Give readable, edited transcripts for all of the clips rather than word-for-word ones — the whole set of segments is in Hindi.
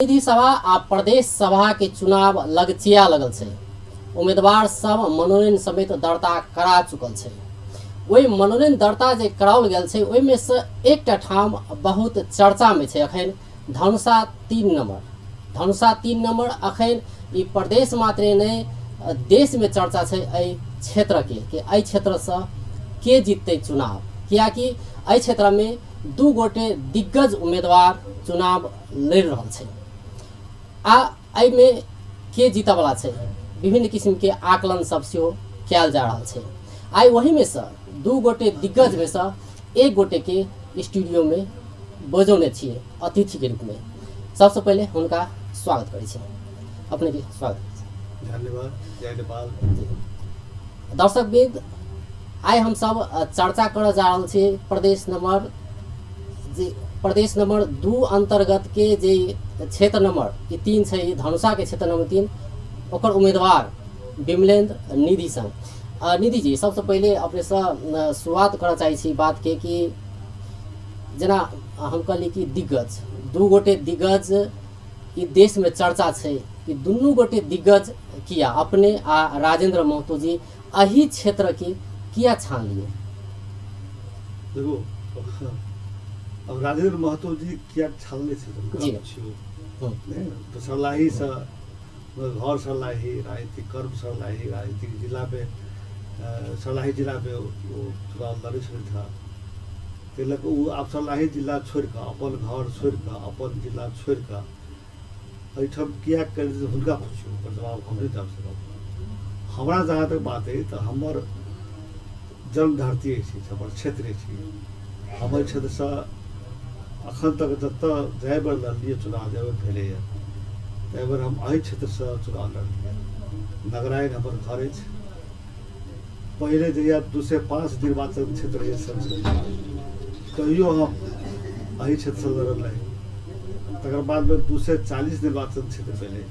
प्रतिनिधि सभा आ प्रदेश सभा के चुनाव लगचिया लगल छै। उम्मीदवार सब मनोनयन समेत दर्ता करा चुकल छै। वही मनोनयन दर्ता जे कराओल गेल छै ओहि में से एकटा ठाम बहुत चर्चा में छै। अखन धनुषा 3 नंबर अखन ई प्रदेश मात्रे नहीं देश में चर्चा छै एहि क्षेत्र के एहि क्षेत्र से के जीतते चुनाव, कियाकि एहि क्षेत्र में दू गोटे दिग्गज उम्मीदवार चुनाव लड़ रहल छै। एहि में के जीत वाला छै, विभिन्न किस्म के आकलन सब सेहो कयल जा रहल छै। आई वही में से दू गोटे दिग्गज में से एक गोटे के स्टूडियो में बजौने छियै अतिथि के रूप में। सबसे पहले उनका स्वागत करै छी। अपने के स्वागत। धन्यवाद। जय नेपाल। दर्शक बिंद, आई हम सब चर्चा कर जा रहल छी प्रदेश नंबर 2 अंतर्गत के जे क्षेत्र नंबर 3 छै, धनुषा के क्षेत्र नंबर 3 ओकर उम्मीदवार विमलेन्द्र निधि संग। निधि जी, सबसे पहले अपने से शुरुआत करना चाहिए छी बात के कि जना हम कहली कि दिग्गज दू गोटे दिग्गज ई देश में चर्चा छै कि दुनू गोटे दिग्गज किया अपने आ राजेंद्र महतो जी अही क्षेत्र के किया छान लिए? देखो, अब राजेंद्र महतो जी किया छानले जी तो सर्लाही से घर सर्लाही राजनीतिक कर्म सर्लाही राजनीतिक जिला में सर्लाही जिला में वो चुनाव लड़े था। तिलक वो आप सर्लाही जिला छोड़ कर अपन घर छोड़ कर अपन जिला छोड़ कर एठम किया कर हुनका पूछियो ओकर जवाब हमरे तरफ से। हमारा जहाँ तक बात है तो हमर जन्म धरती छी, हमर क्षेत्र छी। हमर क्षेत्र से अखन तक जत जाय बेर लड़लिए चुनाव जाय बेर भेले ताहि बेर हम एहि क्षेत्र से चुनाव लड़लिए। नगरायन हमर घर अछि। पहले जहिया 205 निर्वाचन क्षेत्र है तहियो हम एहि क्षेत्र से लड़ल रही। तकर बाद में 240 निर्वाचन क्षेत्र भेले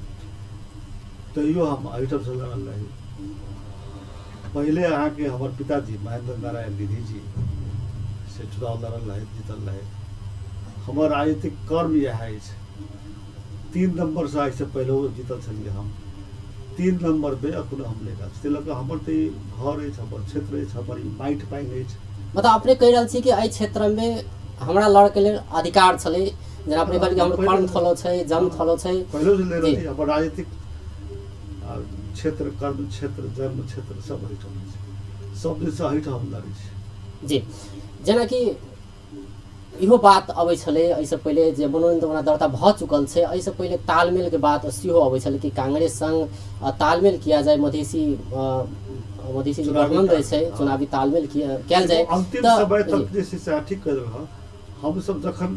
तहियो हम एहिठाम से लड़ल रही। पहले अहाँ के हमारे पिताजी महेंद्र नारायण निधि जी से चुनाव लड़ल रहे, जीतल रहे। हमार राजनीतिक कर्म यह है 3 नंबर से ऐसे पहले जीतल छलिए हम 3 नंबर में अखनो हम ले गए तिलक हमर तो घर है, हमर क्षेत्र है, हमर माइट पाइन है। मतलब अपने कह रहल छी कि एहि क्षेत्र में हमरा लड़ के लेल अधिकार छले, जेना अपने कहलिए हमर कर्म थलो छै, जन्म थलो छै। पहले से ले रही हमर राजनीतिक क्षेत्र, कर्म क्षेत्र, जन्म क्षेत्र सब एहिठाम छै। सब दिन से एहिठाम हम लड़ै छी। जी, जेना कि इहो बात अबै छले एहिसँ पहिले जे मनोनयन दर्ता भऽ चुकल छै, एहिसँ पहिले तालमेल के बात सेहो अबै छले कि कांग्रेस संग तालमेल किया जाए, मधेसी जो गठबंधन छै चुनावी तालमेल किया जाए। अंतिम समय तक जे से ठीक कर रहा हम सब जखन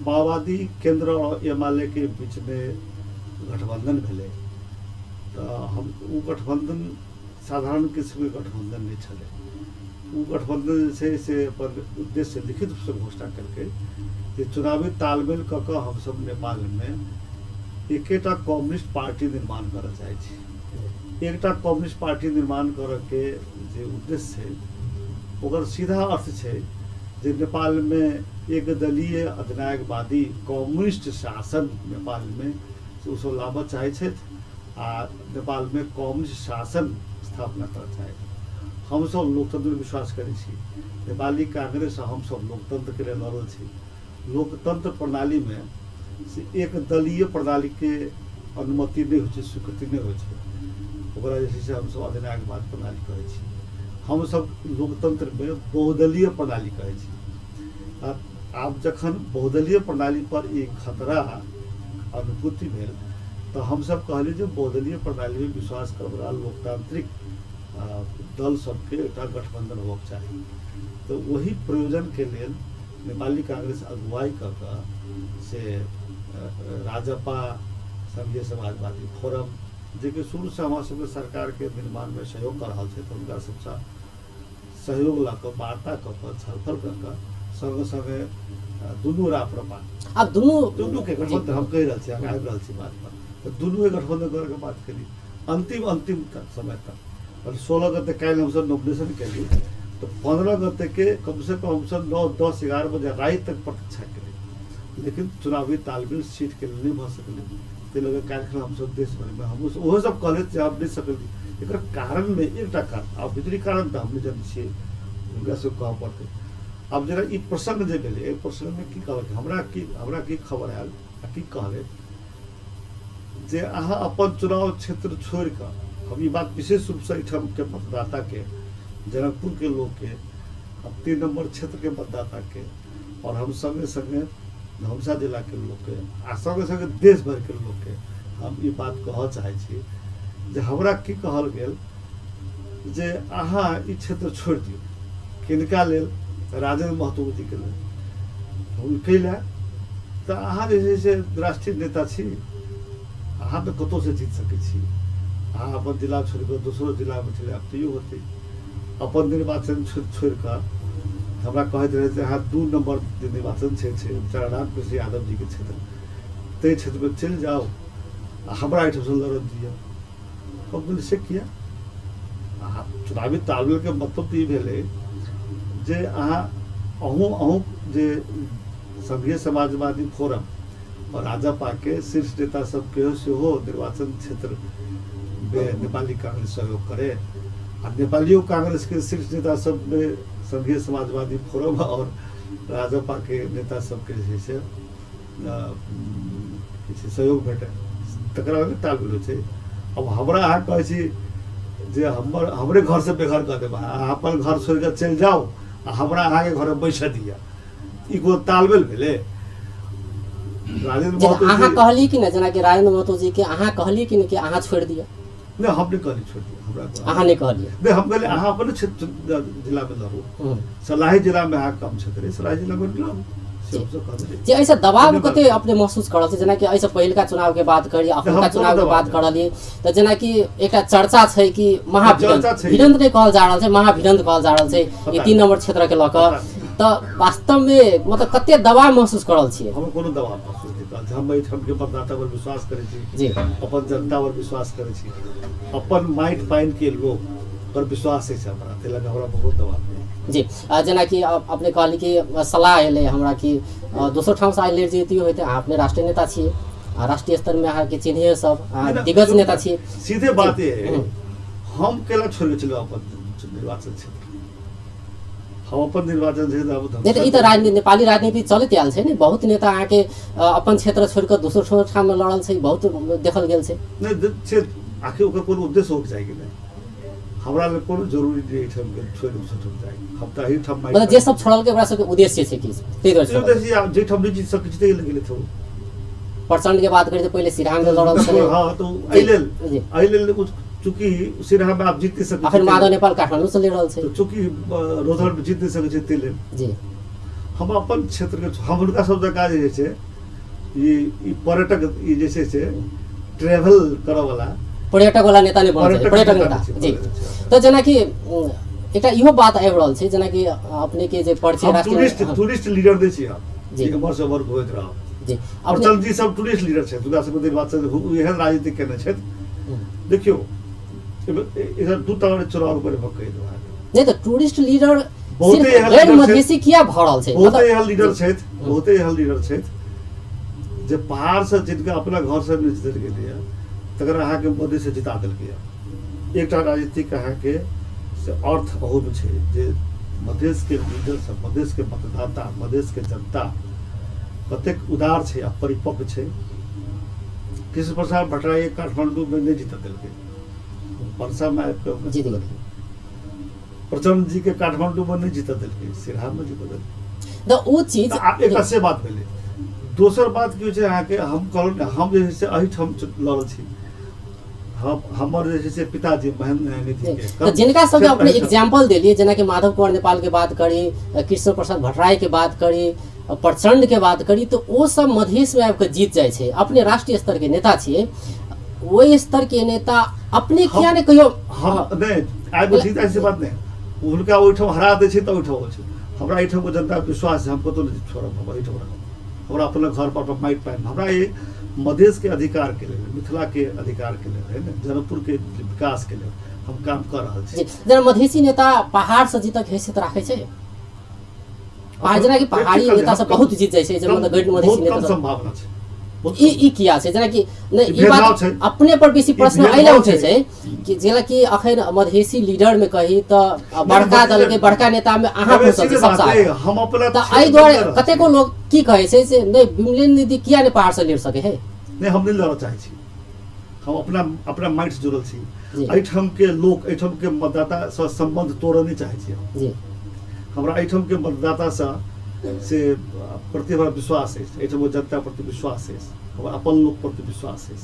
माओवादी केंद्र और एमएलए के बीच में गठबंधन भेले तो हम वो गठबंधन साधारण किस्म के गठबंधन नहीं छले। वो गठबंधन से अपन उद्देश्य लिखित रूप से घोषणा करके कि चुनावी तालमेल कऽ कऽ हम सब नेपाल में एकेटा कम्युनिस्ट पार्टी निर्माण करऽ चाहै छी। एकटा कम्युनिस्ट पार्टी निर्माण करऽ के जे उद्देश्य है ओकर सीधा अर्थ है जे नेपाल में एक दलीय अधिनायकवादी कम्युनिस्ट शासन नेपाल में ओ सब लाबऽ चाहै छथि आ नेपाल में कम्युनिस्ट शासन स्थापना करऽ चाहै। हम सब लोकतंत्र में विश्वास करै छी। नेपाली कांग्रेस हम सब लोकतंत्र के लिए लड़ल छी। लोकतंत्र प्रणाली में से एक दलीय प्रणाली के अनुमति नहीं हो, स्वीकृति नहीं हो। ओकरा जे छै हम सब अधिनायकवाद प्रणाली कहै छी। हम सब लोकतंत्र में बहुदलीय प्रणाली कहै छी। आब जखन बहुदलीय प्रणाली पर एक खतरा अनुभूति भेल तो हम सब कहली जो बहुदलीय प्रणाली में विश्वास करने वाला लोकतांत्रिक दल सबके एक गठबंधन होना चाहिए। तो वही प्रयोजन के लिए नेपाली कांग्रेस अगुवाई कर से राजपा, संघीय समाजवादी फोरम जे शुरू से हमारे सबके सरकार के निर्माण में सहयोग कर रहा है तो उनका सबसे सहयोग ला कर वार्ता कर छलफल कर संगे संगे दुनू राप्रपा अब दुनू के गठबंधन हम कह रहा छी, आबि रहल छी बात पर। तो दुनू के गठबंधन करे के बात करी अंतिम तक समय तक और 16 गते काल हम सब नॉमिनेशन करी तो 15 गते के कम से कम हम सब 9, 10, 11 बजे रात तक प्रतीक्षा करी। लेकिन चुनावी तालमेल सीट के लिए नहीं भ सकले। ते लगे कार्यक्रम हम सब देश भर में हम ओहो सब कॉलेज से आप नहीं सकली। एकर कारण में एकटा कारण अब भीतरी कारण त हमने जन छियै उनका से कह पड़ते। अब जरा ई प्रसंग जे भेले ए प्रसंग में की कहल हमरा की खबर आयल की कहले जे अहाँ अपन चुनाव क्षेत्र छोड़ कर, हम ये बात विशेष रूप से इठम के मतदाता के, जनकपुर के लोग के, अब 3 नंबर क्षेत्र के मतदाता के और हम संगे संगे धमसा जिला के लोग के आ संगे संगे देश भर के लोग के हम ये बात कह चाहे छी जे हमरा की कहल गेल जे अहाँ ई क्षेत्र छोड़ दियौ किनका लेल, राजेंद्र महतो जी के लेल। हम कैला तो अहाँ जे छै से राष्ट्रीय नेता छी, अहाँ तो कतौ से जीत सकै छी। अहाँ अपन जिला छोड़ कर दूसरो जिला में चले आब तैयो होते। अपन निर्वाचन छोड़ कर हमरा कहते रहे अहाँ 2 नंबर निर्वाचन क्षेत्र है राम कृष्ण यादव जी के क्षेत्र, ते क्षेत्र में चल जाओ हमरा एहिठाम से लड़ दिया। हम बोले से किया चुनावी तालमेल के मतलब तो ये भेले जे अहाँ अहूँ जे संघीय समाजवादी फोरम और राजपा के शीर्ष नेता सब के सेहो निर्वाचन क्षेत्र में नेपाली कांग्रेस सहयोग करे और नेपाली कांग्रेस के शीर्ष नेता सब में संघीय समाजवादी फोरम और राजपा के नेता सब के जे छै से सहयोग भेटे तकरा में तालमेल छै। अब हमरा अहाँ कहै छी जे हमरे घर से बेघर कर देबा, अहाँ अपन घर छोड़ कर चल जाओ आ हमरा अहाँ के घर में बैठा दिया, ई को तालमेल भेले। राजेंद्र महतो अहाँ कहली कि न जना कि राजेंद्र महतो जी के अहाँ कहली कि न कि अहाँ छोड़ दिया? नहीं हम नहीं कहली छोड़ दिया, हमरा अहाँ नहीं कहली। नहीं हम कहले अहाँ अपन क्षेत्र जिला में लड़ो, सलाही जिला में अहाँ कम क्षेत्र है, सलाही जिला में लड़ो जी। ऐसा दबाव कते अपने महसूस करल छै जना कि ऐसा पहिलका चुनाव के बात करी अखनका चुनाव के बात करली त जना कि एकटा चर्चा छै कि महाभिरंत नै कहल जा रहल छै, महाभिरंत कहल जा रहल छै ई 3 नंबर क्षेत्र के लक त वास्तव में मतलब कते दबाव महसूस करल छियै? हम कोनो दबाव महसूस नहीं करल छी। हम एहिठाम के मतदाता पर विश्वास करै छी जी, अपन जनता पर विश्वास करै छी, अपन माइट पाइन के लोग पर विश्वास है हमरा, ते लगा हमरा बहुत दबाव नहीं जी। जना कि अपने कहली कि सलाह एले हमरा कि दोसर ठाम से आइ लेट जेती होते, अहाँ अपने राष्ट्रीय नेता छियै, राष्ट्रीय स्तर में अहाँ के चिन्हिए सब दिग्गज नेता छियै। सीधे बात ये है हम केला छोड़ के चलो अपन निर्वाचन क्षेत्र, हम अपन निर्वाचन क्षेत्र अब नहीं तो ई त राजनीति नेपाली राजनीति चलते आयल छै ने, बहुत नेता अहाँ के अपन क्षेत्र छोड़ के दोसर ठाम में लड़ल छै, बहुत देखल गेल छै। नहीं आखिर ओकर कोनो उद्देश्य होके चाहिए नहीं, हमरा ले कोनो जरूरी नहीं है हम छोड़ जाए, हम त ही ठम मतलब जे सब छोड़ल के ओकरा सब के उद्देश्य छै कि तै दुआरे उद्देश्य जे ठम नहीं जीत सकै छै तै लगे थो। प्रचंड के बात करी तो पहले सिरहान में लड़ल छले। हां तो आइलेल चूंकि सिरहा में आप जीत नहीं सकै, फिर माधव नेपाल काठमाडौँ से लड़ रहल छै, तो चूंकि रोधर में जीत नहीं सकै छै तै लेल जी हम अपन क्षेत्र के हम उनका सब जगह जे छै ई पर्यटक ई जैसे छै ट्रैवल करे वाला पर्यटक वाला नेता नहीं बन पर्यटक नेता जी। तो जना कि एकटा इहो बात आबि रहल छै जना कि अपने के जे परिचय राष्ट्रीय टूरिस्ट लीडर दै छी हम जी, हमर सब वर्ग होइत रह जी। प्रचंड जी सब टूरिस्ट लीडर छै, दुनिया सब निर्वाचन एहन राजनीति केने छै। देखियो इधर 2 तरह चुनाव पर भक्कई दो नहीं तो टूरिस्ट लीडर बहुते गैर मधेसी किया भ रहल छै, बहुते एहन लीडर छै, बहुते एहन लीडर छै जे पहाड़ से जिनका अपना घर से जीत गेलै तकर अहाँ के मोदी से जिता देलकै। एकटा राजनीतिक अहाँ के से अर्थ बहुत छै जे मधेश के लीडर सब, मधेश के मतदाता, मधेश के जनता कतेक उदार छै, अपरिपक्व छै। कृष्ण प्रसाद भट्टराई काठमांडू में नहीं जीत देलकै, परसा में जीत गेल। प्रचंड जी के काठमांडू में नहीं जीत देलकै, सिरहा में जीत देलकै। तो वो चीज एक से बात भेलै। दोसर बात की छै अहाँ के हम कहलहुँ हम जे से एहिठाम लड़ल छी, हमर जे से पिताजी महेंद्र निधि के तो जिनका सब अपने एग्जांपल देलिए जना कि माधव कुंवर नेपाल के बात करी, कृष्ण प्रसाद भट्टराई के बात करी, प्रचंड के बात करी, तो वो सब मधेश में आके जीत जाए छै। अपने राष्ट्रीय स्तर के नेता छियै, वही स्तर के नेता अपने किया ने कहियो हम नहीं आइ बसी ऐसी बात नहीं, उनका ओइठाम हरा दै छै त ओइठाम छै। हमरा एहिठाम को जनता विश्वास है, हम कतौ नहीं छोड़ब, हम एहिठाम रहब, हमरा अपना घर पर माइट पाइन हमरा ये मधेश के अधिकार के लिए, मिथिला के अधिकार के लिए है ना, जनकपुर के विकास के लिए हम काम कर रहा छी। जना मधेसी नेता पहाड़ से जीतक हैसियत राखे छै, जेना कि पहाड़ी नेता सब बहुत जीत जाइ छै, जे मतलब गैर मधेसी नेता सब संभावना छै। ई किया छै, जेना कि नहीं ई भेदभाव बात छै। अपने पर बेसी प्रश्न भेदभाव अइला उठे छै। छै कि जेना कि अखन मधेसी लीडर में कही तो बड़का दल के बड़का नेता में अहाँ पहुंचल छै सबसे आगे। हम अपना त एहि दुआरे कतेको लोग की कहे छै से नहीं विमलेन्द्र दीदी किया नहीं पहाड़ से लड़ सके है। नहीं हम नहीं लड़ना चाहे छी, हम अपना अपना माइंड से जुड़ल छी। जी। एहिठाम के लोग, एहिठाम के मतदाता से संबंध तोड़ऽ नहीं चाहे छी हम। जी हमरा एहिठाम के मतदाता से प्रति हमरा विश्वास है, एहिठाम जनता प्रति विश्वास है, हमरा अपन लोग प्रति विश्वास है।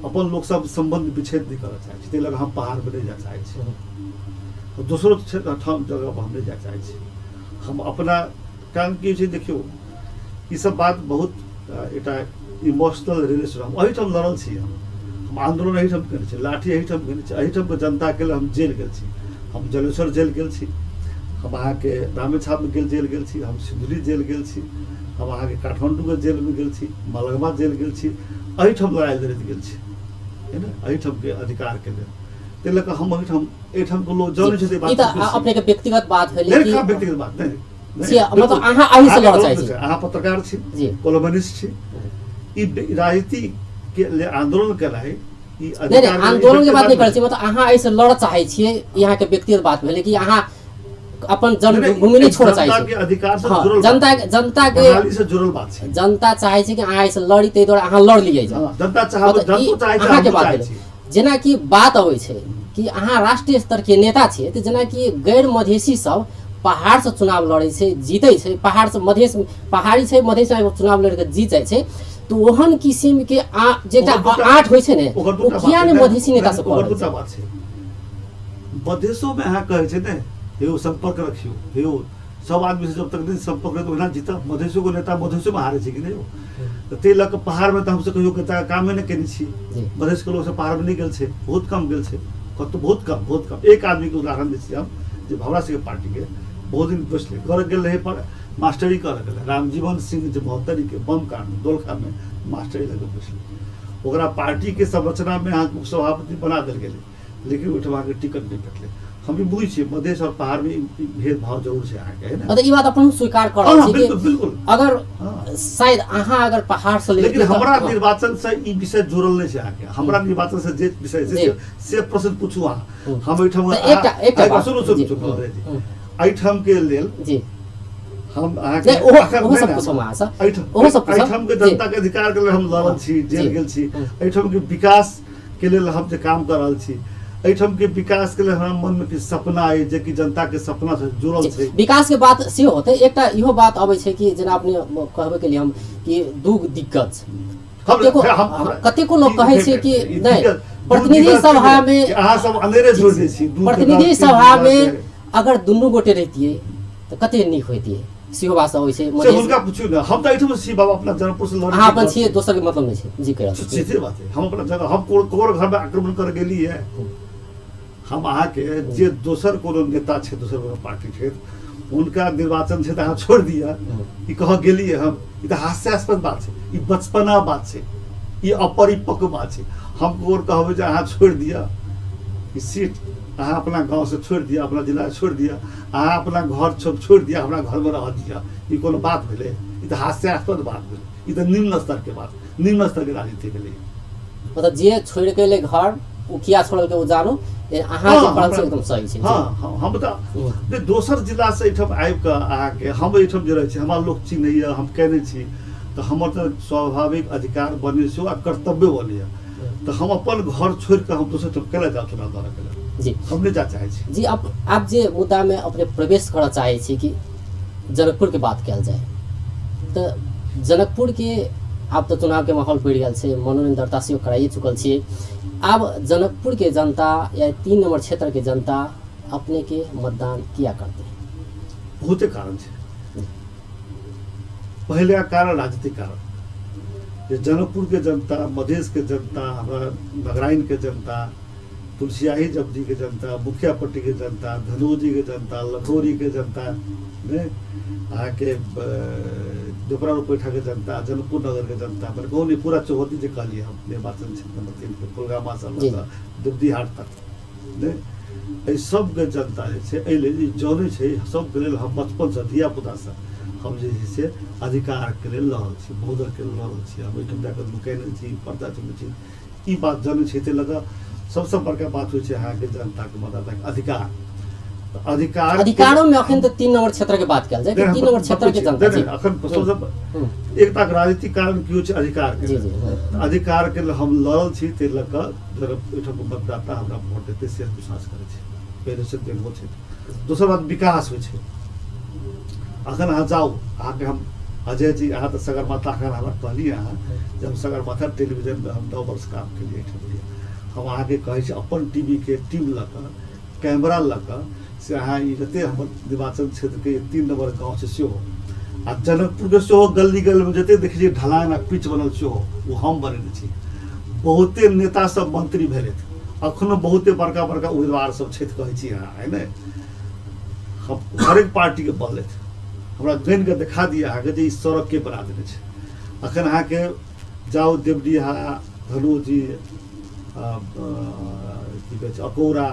अपन लोग सब संबंध विच्छेद नहीं करना चाहे छी, ताहि लए हम पहाड़ में नहीं जा चाहे छी, दोसरो ठाम जगह पर हम नहीं जा चाहे छी। हम अपना कारण की छै देखियो, ई सब बात बहुत एटा इमोशनल रिलेशन। हम एहिठाम लड़ल छी, हम आंदोलन एहिठाम केने छी, लाठी एहिठाम केने छी, एहिठाम के जनता के लिए हम जेल गेल छी। हम जलेश्वर जेल गेल छी, हम अहाँके रामेछाप में जेल गेल छी, हम सिंधुली जेल गेल छी, हम अहाँके काठमांडू के जेल में गेल छी, मलगमा जेल गेल छी। एहिठाम लड़ाई लड़ैत गेल छी, है ना, एहिठाम के अधिकार के लेल। ताहि लऽ कऽ हम एहिठाम के लोग जानै छै बात। ई त अपने के व्यक्तिगत बात भेलै नहीं कि व्यक्तिगत बात नहीं, मतलब अहाँ एहि से लड़ चाहै छी। अहाँ पत्रकार छी, जी। कोलमनिस्ट छी, ई राजनीति के लिए आंदोलन केनाइ ई नहीं आंदोलन के बात नहीं करै छी, मतलब अहाँ ऐसे लड़ चाहे छियै, यहाँ के व्यक्तिगत बात भेलै कि अहाँ अपन जन्मभूमि नहीं छोड़ चाहे जनता के छी। अधिकार से हाँ, जुड़ल जनता के प्रणाली से जुड़ल बात छै। जनता चाहे छै कि अहाँ ऐसे लड़ी, ताहि दुआरे अहाँ लड़ लियै जाउ। हाँ, जनता चाहब, मतलब ई जनता चाहे छै, अहाँ के हम बात चाहे भेलै। छी। जेना कि बात अबै छै कि अहाँ राष्ट्रीय स्तर के नेता छियै, तऽ जेना कि गैर मधेसी सब पहाड़ से चुनाव लड़ै छै, जीतै छै, पहाड़ से मधेश पहाड़ी छै, मधेश में चुनाव लड़ के जीत जाइ छै, तो ओहन किसिम के जेटा आठ होइ छै ने, ओ किया ने मधेसी नेता सब ओकर कर दूटा बात छै। मधेशो में अहाँ कहै छै ने, हे संपर्क रखियो, हे सब आदमी से जब तक नहीं संपर्क रहे तो ओहिना जीतब। मधेशो को नेता मधेशो में हारे छै कि नहीं हो, तो ताहि लऽ कऽ पहाड़ में तो हमसे कहियो के कामे नहीं केने छी। मधेश के लोग से पहाड़ में नहीं गेल छै, बहुत कम गेल छै, कतौ बहुत कम। एक आदमी के उदाहरण दै छी हम, जे भवरा सिंह के पार्टी के बहुत दिन बैसले कर गेल रहे, पर मास्टरी कर गेल। रामजीवन सिंह जे महोत्तरी के बम कांड दोलखा में मास्टरी लगे बैसले, ओकरा पार्टी के संरचना में अहाँ सभापति बना देल गेलै, लेकिन ओहिठाम अहाँके टिकट नहीं भेटलै। हम भी बुझै छियै मधेश और पहाड़ में भेदभाव जरूर छै अहाँके, है ना। मतलब ई बात अपन स्वीकार कर रहल छी कि बिल्कुल अगर शायद अहाँ अगर पहाड़ से लेकिन हमरा निर्वाचन से ई विषय जुड़ल नहीं छै अहाँके। हमरा निर्वाचन से जे विषय छै से प्रश्न पूछू अहाँ। हम एहिठाम एकटा सुनू एहिठाम के लेल जी हम अहाँके ओहो सब पूछो मां सा ओहो सब पूछो। एहिठाम के जनता के अधिकार के लेल हम लड़ल छी, जेल गेल छी। एहिठाम के विकास के लेल हम जे काम कर रहल छी, एहिठाम के विकास के लिए हमरा मन में किछु सपना है, जे कि जनता के सपना से जुड़ल छै। विकास के बात से होते एकटा इहो बात अबै छै कि जेना अपने कहबे के लिए हम कि दू दिक्कत कतेको लोग कहै छै कि नहीं प्रतिनिधि सभा में अहाँ सब अंधेरे जोड़ दै छी। प्रतिनिधि सभा में अगर दुनू गोटे रहतियै तऽ कते नीक होइतियै, सेहो बात अबै छै। से हुनका पूछू ना, हम तऽ एहिठाम छी बाबा, अपना जनकपुर से लड़ै छी। अहाँ अपन छियै, दोसर के मतलब नहीं छै। जी कह सीधे बात है, हम अपना जगह हम कोर घर में आक्रमण कर गेली है। हम अहाँ के जे दोसर कोनो नेता छै, दोसर कोनो पार्टी छै, उनका निर्वाचन छै तऽ अहाँ छोड़ दिया, ई कह गेली है हम। ई तऽ हास्यास्पद बात छै, ई बचपना बात छै, ई अपरिपक्व बात छै। हम और कहबै जे अहाँ छोड़ दिया ई सीट, अहाँ अपना गांव से छोड़ दिया, अपना जिला छोड़ दिया, अहाँ अपना घर छोड़ दिया, हमरा घर में रह दिया, ई कोनो बात भेलै? ई तऽ हास्यास्पद बात भेलै, ई तऽ निम्न स्तर के बात, निम्न स्तर के राजनीति भेलै। मतलब जे छोड़ के ले घर उ किया छोड़ल के उ जानो, अहाँ के कहल से एकदम सही छै। हां हम तऽ दोसर जिला से एठम आबि कऽ अहाँके हम एठम जे रहै छी, हमरा लोग चिन्हैया, हम कहने छी, तऽ हमर तऽ स्वाभाविक अधिकार बनै छै आ कर्तव्य बनैया। तो हम अपन घर छोड़ के हम दोसर ठाम केला जाउ चुनाव लड़े के लेल? जी हम नहीं जा चाहे छी। जी आप जे मुद्दा में अपने प्रवेश करना चाहे छी कि जनकपुर के बात कल जाए, तो जनकपुर के आप तो चुनाव के माहौल पड़ गया है, मनोनयन दर्ता से कराइए चुकल छे। अब जनकपुर के जनता या 3 नंबर क्षेत्र के जनता अपने के मतदान किया करते हैं? बहुते कारण है। पहले का कारण राजनीतिक कारण, ये जनकपुर के जनता, मधेश के जनता, हमारा नगराइन के जनता, तुलसियाही जब्दी के जनता, मुखियापट्टी के जनता, धनोजी के जनता, लखोरी के जनता, आके दोपरा रुपैठा के जनता, जनकपुर नगर के जनता, पर कौन पूरा चौहदी जो कह लिया हम निर्वाचन क्षेत्र नंबर 3 के कुलगामा से दुब्दी हाट तक, सब के जनता जे जौने सब के लेल हम बचपन से धिया पुता से हम जे छै से अधिकार के लेल लड़ल छी, बहुदल के लेल लड़ल छी। हम ओहिठाम जाकर नुकायल छी, पर्दा चुनै छी, ई बात जनै छै। ताहि लऽ कऽ सबसँ बड़का बात होइ छै अहाँके जनताके मतदाताके अधिकार। अधिकारों में अखन तो 3 नंबर क्षेत्र के बात कल जाए कि 3 नंबर क्षेत्र के जनता जी अखन एकटा राजनीतिक कारण की होइ छै अधिकार के, अधिकार के हम लड़ल छी। ताहि लऽ कऽ ओहिठामके मतदाता हमरा वोट देतै से विश्वास करै छै, पहिले से देखबो छै। दोसर बात विकास होइ छै। अखन अहाँ जाउ, अहाँके हम अजय जी, अहाँ तऽ सगरमाथा अखन हमरा कहलिए, अहाँ जब सगरमाथा टेलीविजन में हम 9 वर्ष काम केलिए एहिठाम, हम अहाँके कहै छी अपन टीवी के टीम लऽ कऽ, कैमरा लऽ कऽ से अहाँ ई जते हमर निर्वाचन क्षेत्र के 3 नंबर गाँव छै सेहो, आ जनकपुर के सेहो गली गली में जते देखै छियै ढलान आ पिच बनल सेहो वो हम बनेने छी। बहुते नेता सब मंत्री भेलै, अखनो बहुते बड़का बड़का उम्मीदवार सब छथि, कहै छी अहाँ है ने। हम हरेक पार्टी के बनलथि, हमरा गन के दिखा दिए अहाँके जे ई सड़क के बना देने छै। अखन अहाँके जाउ देवडिहा, धनोजी, की कहै छै अकौरा,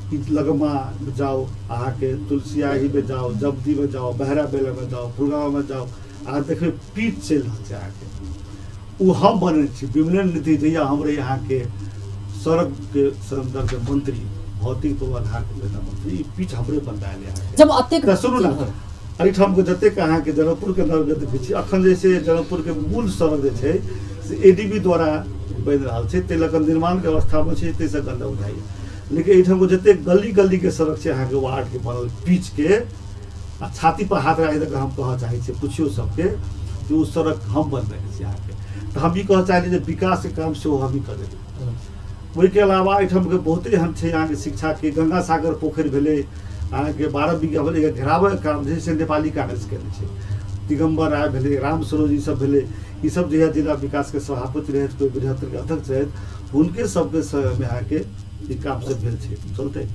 लगमा में जाओ, अहाँके तुलसियाही में जाओ, जब्दी में जाओ, बहरा बेला में जाओ, फुलगाँव में जाओ, अहाँ देखबै पीच चलि रहल छै अहाँके। ओ हम बने छी विमलेन्द्र निधि जहिया हमरे यहाँ के सड़क के संदर्भ के मंत्री, भौतिक पूर्वाधार के नेता मंत्री, ई पीच हमरे बनवायल है। जब अतेक सुनू ना, एहिठाम के जतेक अहाँके जनकपुर के नगर देखै छी, अखन जे छै जनकपुर के मूल सड़क जे छै से एडीबी द्वारा बनि रहल छै, ताहि लऽ कऽ निर्माण के अवस्था में छै, ताहिसँ गंदा बुझाइए। लेकिन एहिठाम के जते गली गली के सड़क छै अहाँके वार्ड के बनल पीच के, आ छाती पर हाथ राखि कऽ हम कहऽ चाहै छियै, पुछियो सबके जे ओ सड़क हम बनबेने छी अहाँके। तऽ हम ई कहऽ चाहलियै जे विकास के काम सेहो हम ही कर देबै। ओहिके अलावा एहिठाम के बहुते एहन छै अहाँके शिक्षा के, गंगा सागर पोखरि भेलै अहाँके 12 बीघा भेलै, घेरावै के काम जे छै नेपाली कांग्रेस केने छै। दिगम्बर राय भेलै, राम सरोज ई सब भेलै, ई सब जहिया जिला विकास के सभापति रहैत, कोई बृहत्तर के अध्यक्ष रहैत, हुनके सबके समय में अहाँके ई काम सब भेल छै, चलते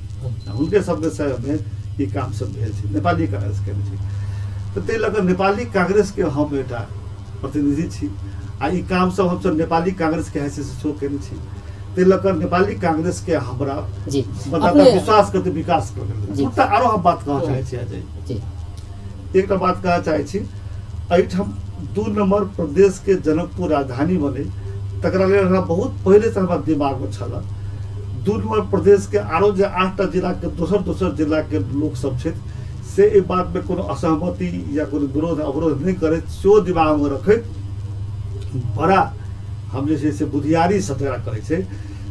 हुनके सबके समय में ई काम सब भेल छै, नेपाली कांग्रेस केने छै। तऽ ताहि लऽ कऽ नेपाली कांग्रेस के हम एकटा प्रतिनिधि छी, आ ई काम सब हमसब नेपाली कांग्रेस के हैसियत से सेहो केने छी। ताहि लऽ कऽ नेपाली कांग्रेस के हमरा मतदाता विश्वास करते विकास कर। आरो हम बात कहऽ चाहै छी अजय, एकटा बात कहऽ चाहै छी, एहिठाम 2 नंबर प्रदेश के जनकपुर राजधानी बने, तकरा लेल हमरा बहुत पहले से हमरा दिमाग में छल। 2 नंबर प्रदेश के आरो जे 8टा जिला के दोसर जिला के लोक सब छथि से एहि बात में कोनो असहमति या कोनो विरोध अवरोध नहीं करैत, सेहो दिमाग में रखैत बड़ा हम जे छै से बुधियारी सतरा करै छै।